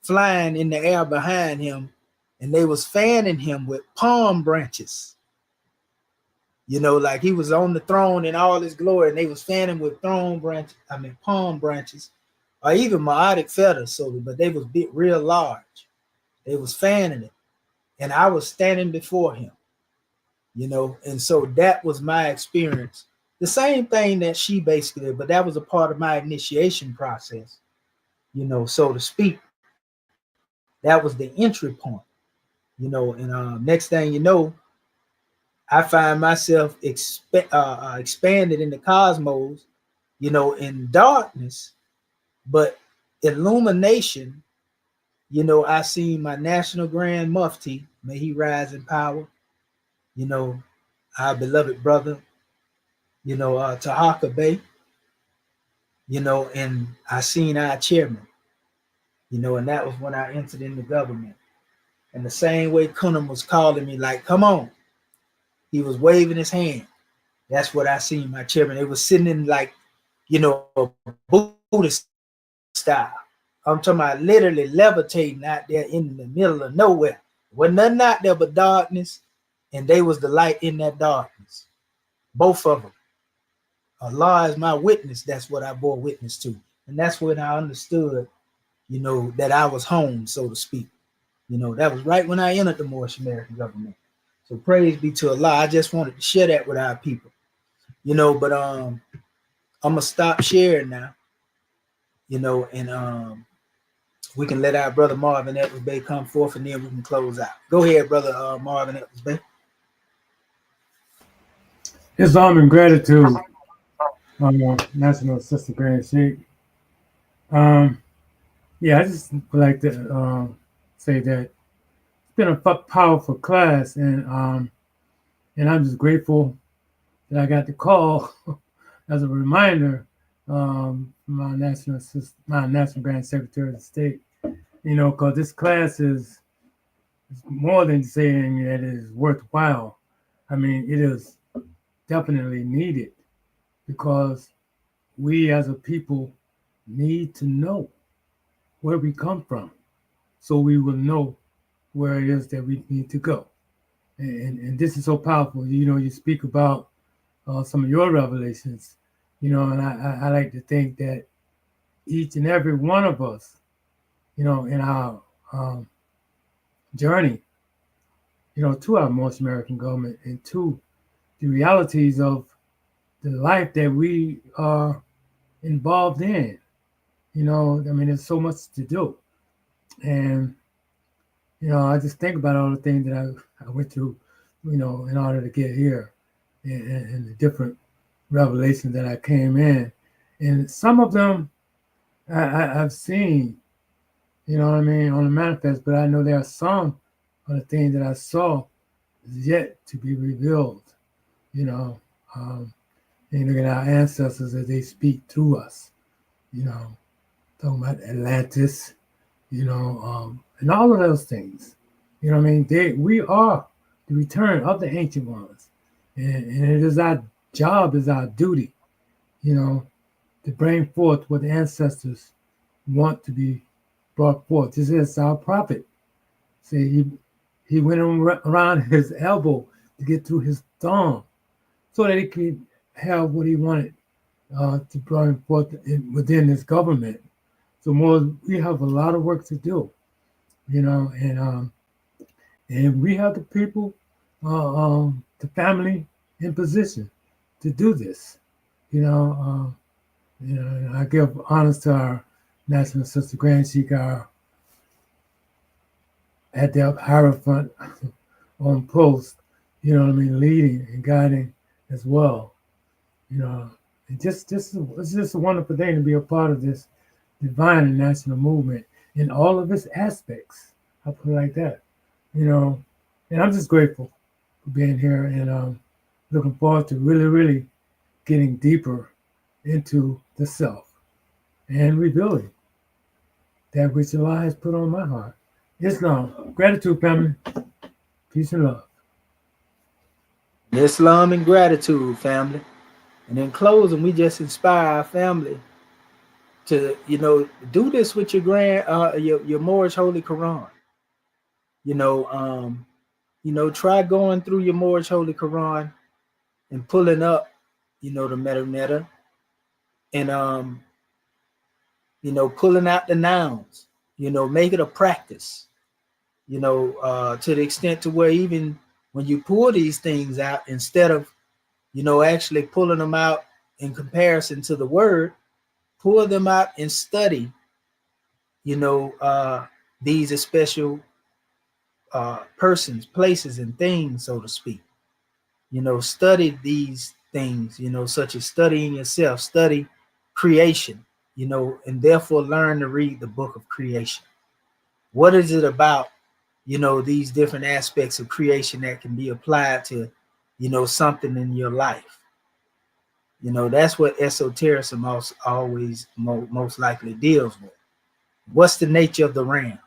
flying in the air behind him, and they was fanning him with palm branches. Like he was on the throne in all his glory, and they was fanning with palm branches, or even Maotic feathers, but they was real large. They was fanning it, and I was standing before him, and so that was my experience. The same thing that she basically did, but that was a part of my initiation process, so to speak. That was the entry point, and next thing you know, I find myself expanded in the cosmos, in darkness, but illumination. I see my National Grand Mufti, may he rise in power, our beloved brother, Tahaka Bey, and I seen our chairman, and that was when I entered in the government. And the same way Kunam was calling me, like, come on, he was waving his hand. That's what I seen my chairman. It was sitting in like, Buddhist style. I'm talking about literally levitating out there in the middle of nowhere. Wasn't nothing out there but darkness, and they was the light in that darkness. Both of them. Allah is my witness. That's what I bore witness to. And that's when I understood, that I was home, so to speak. That was right when I entered the Moorish American government. So praise be to Allah. I just wanted to share that with our people. But I'm gonna stop sharing now, and we can let our brother Marvin Edwards Bay come forth, and then we can close out. Go ahead, brother Marvin Edwards Bay.
Islam and gratitude, National Assistant Grand Sheikh. Yeah, I just would like to say that it's been a powerful class, and I'm just grateful that I got the call as a reminder, my National Grand Secretary of State, because this class is more than saying that it is worthwhile. I mean, it is definitely needed, because we as a people need to know where we come from, so we will know where it is that we need to go. And this is so powerful. You speak about some of your revelations, and I like to think that each and every one of us, in our journey, to our North American government and to the realities of the life that we are involved in. There's so much to do. And, I just think about all the things that I went through, in order to get here, and the different revelations that I came in. And some of them I've seen, you know what I mean, on the manifest, but I know there are some of the things that I saw yet to be revealed, you know. And look at our ancestors as they speak through us, you know, talking about Atlantis, you know, and all of those things. You know what I mean? We are the return of the ancient ones. And it is our job, is our duty, you know, to bring forth what the ancestors want to be brought forth. This is our prophet. See, he went around his elbow to get through his thumb so that he could have what he wanted to bring forth within his government. So we have a lot of work to do, you know, and we have the people, the family in position to do this, you know. And I give honors to our National Sister Grand Sheik, at the Hierophant on post, you know what I mean, leading and guiding as well, you know. And it's just a wonderful thing to be a part of this divine and national movement in all of its aspects. I'll put it like that, you know. And I'm just grateful for being here and looking forward to really, really getting deeper into the self and revealing that which Allah has put on my heart. Islam. Gratitude, family. Peace and love.
Islam and gratitude, family. And in closing, we just inspire our family to, you know, do this with your Moorish Holy Quran. You know, try going through your Moorish Holy Quran and pulling up, you know, the meta, and you know, pulling out the nouns. You know, make it a practice. You know, to the extent to where even when you pull these things out, instead of, you know, actually pulling them out in comparison to the word, pull them out and study, you know, these special persons, places, and things, so to speak. You know, study these things, you know, such as studying yourself, study creation, you know, and therefore learn to read the book of creation. What is it about, you know, these different aspects of creation that can be applied to, you know, something in your life? You know, that's what esotericism most likely deals with. What's the nature of the ram?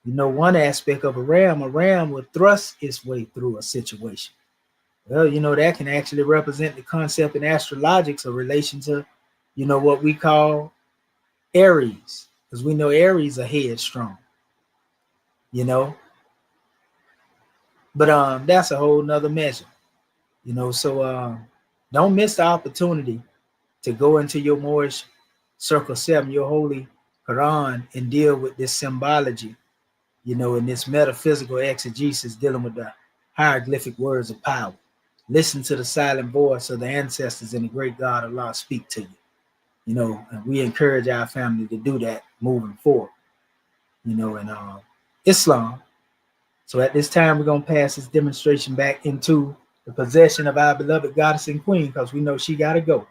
You know, one aspect of a ram would thrust its way through a situation. Well, you know, that can actually represent the concept in astrologics of relation to, you know, what we call Aries, because we know Aries are headstrong, you know. But that's a whole nother measure, you know. So don't miss the opportunity to go into your Moorish Circle 7, your Holy Quran, and deal with this symbology, you know, in this metaphysical exegesis dealing with the hieroglyphic words of power. Listen to the silent voice of the ancestors and the great God Allah speak to you. You know, and we encourage our family to do that moving forward, you know, and Islam. So at this time, we're going to pass this demonstration back into the possession of our beloved goddess and queen, because we know she got to go.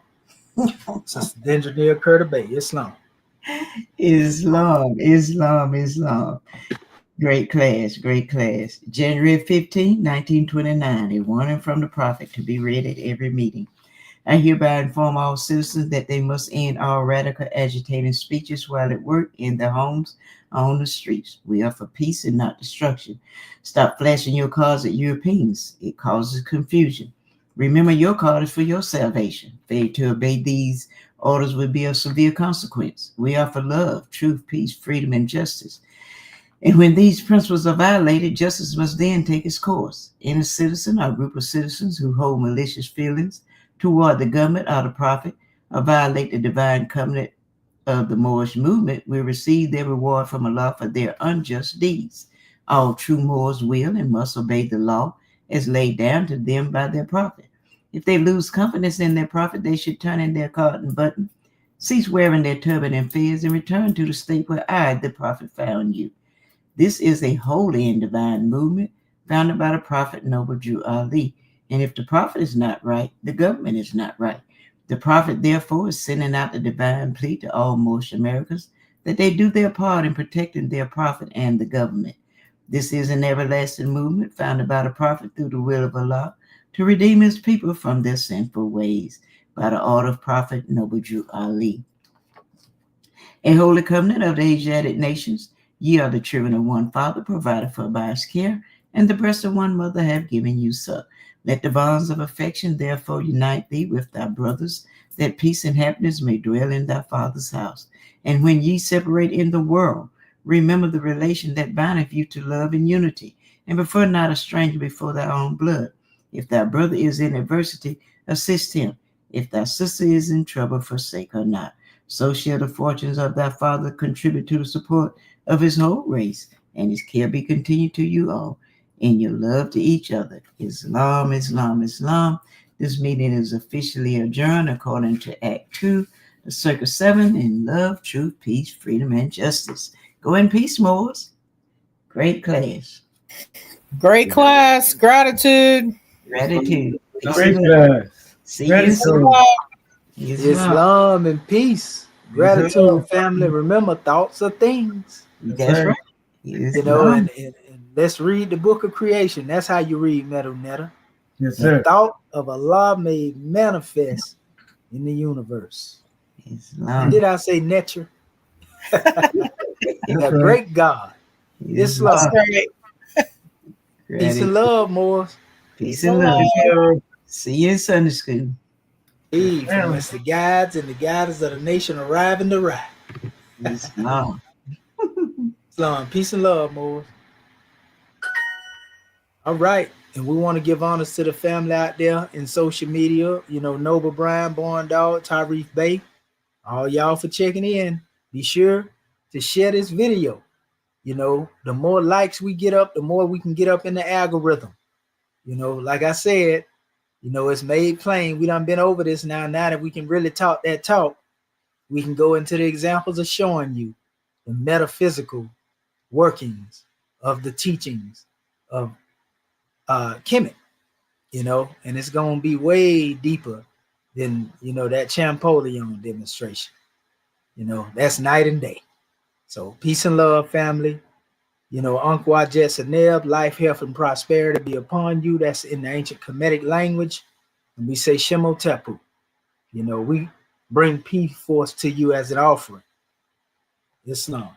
Sister Dendra Curtis Bay, Islam.
Islam. Great class. January 15, 1929, a warning from the prophet to be read at every meeting. I hereby inform all citizens that they must end all radical agitating speeches while at work, in their homes, on the streets. We are for peace and not destruction. Stop flashing your cards at Europeans. It causes confusion. Remember, your card is for your salvation. Failure to obey these orders will be of severe consequence. We are for love, truth, peace, freedom, and justice. And when these principles are violated, justice must then take its course. Any citizen or group of citizens who hold malicious feelings toward the government or the prophet or violate the divine covenant of the Moorish movement will receive their reward from Allah for their unjust deeds. All true Moors will and must obey the law as laid down to them by their prophet. If they lose confidence in their prophet, they should turn in their cotton button, cease wearing their turban and fez, and return to the state where I, the prophet, found you. This is a holy and divine movement founded by the Prophet Noble Drew Ali. And if the prophet is not right, the government is not right. The prophet, therefore, is sending out the divine plea to all Moorish Americans that they do their part in protecting their prophet and the government. This is an everlasting movement founded by the prophet through the will of Allah to redeem his people from their sinful ways by the order of Prophet Noble Drew Ali. A holy covenant of the Asiatic nations, ye are the children of one father, provided for by his care, and the breast of one mother have given you suck. Let the bonds of affection therefore unite thee with thy brothers, that peace and happiness may dwell in thy father's house. And when ye separate in the world, remember the relation that bindeth you to love and unity, and prefer not a stranger before thy own blood. If thy brother is in adversity, assist him. If thy sister is in trouble, forsake her not. So shall the fortunes of thy father contribute to the support of his whole race, and his care be continued to you all in your love to each other. Islam, Islam, Islam. This meeting is officially adjourned according to Act 2, the Circle 7, in love, truth, peace, freedom, and justice. Go in peace, Moors. Great class.
Great class. Gratitude.
Gratitude. Peace
Great
and love.
class.
See you
Gratitude.
soon.
Islam and peace. Gratitude, family. Remember, thoughts are things.
That's right.
You know, and let's read the book of creation. That's how you read Medu Netta.
Yes,
The
sir.
thought of Allah made manifest in the universe. And did I say nature? A great God. Islam.
Right.
Peace and love, Moors.
Peace and love. See you in Sunday school.
Eve, and it's the guides and the guiders of the nation arriving to ride.
Islam.
Islam. Peace and love, Moors. All right. And we want to give honors to the family out there in social media. You know, Noble Brian, Born Dog, Tyrese Bay. All y'all for checking in. Be sure to share this video. You know, the more likes we get up, the more we can get up in the algorithm. You know, like I said, you know, it's made plain. We done been over this now. Now that we can really talk that talk, we can go into the examples of showing you the metaphysical workings of the teachings of Kemetic, you know, and it's going to be way deeper than, you know, that Champollion demonstration. You know, that's night and day. So peace and love, family. You know, Uncle Ajet Seneb, life, health, and prosperity be upon you. That's in the ancient Kemetic language. And we say Shemo Tepu. You know, we bring peace force to you as an offering. Islam.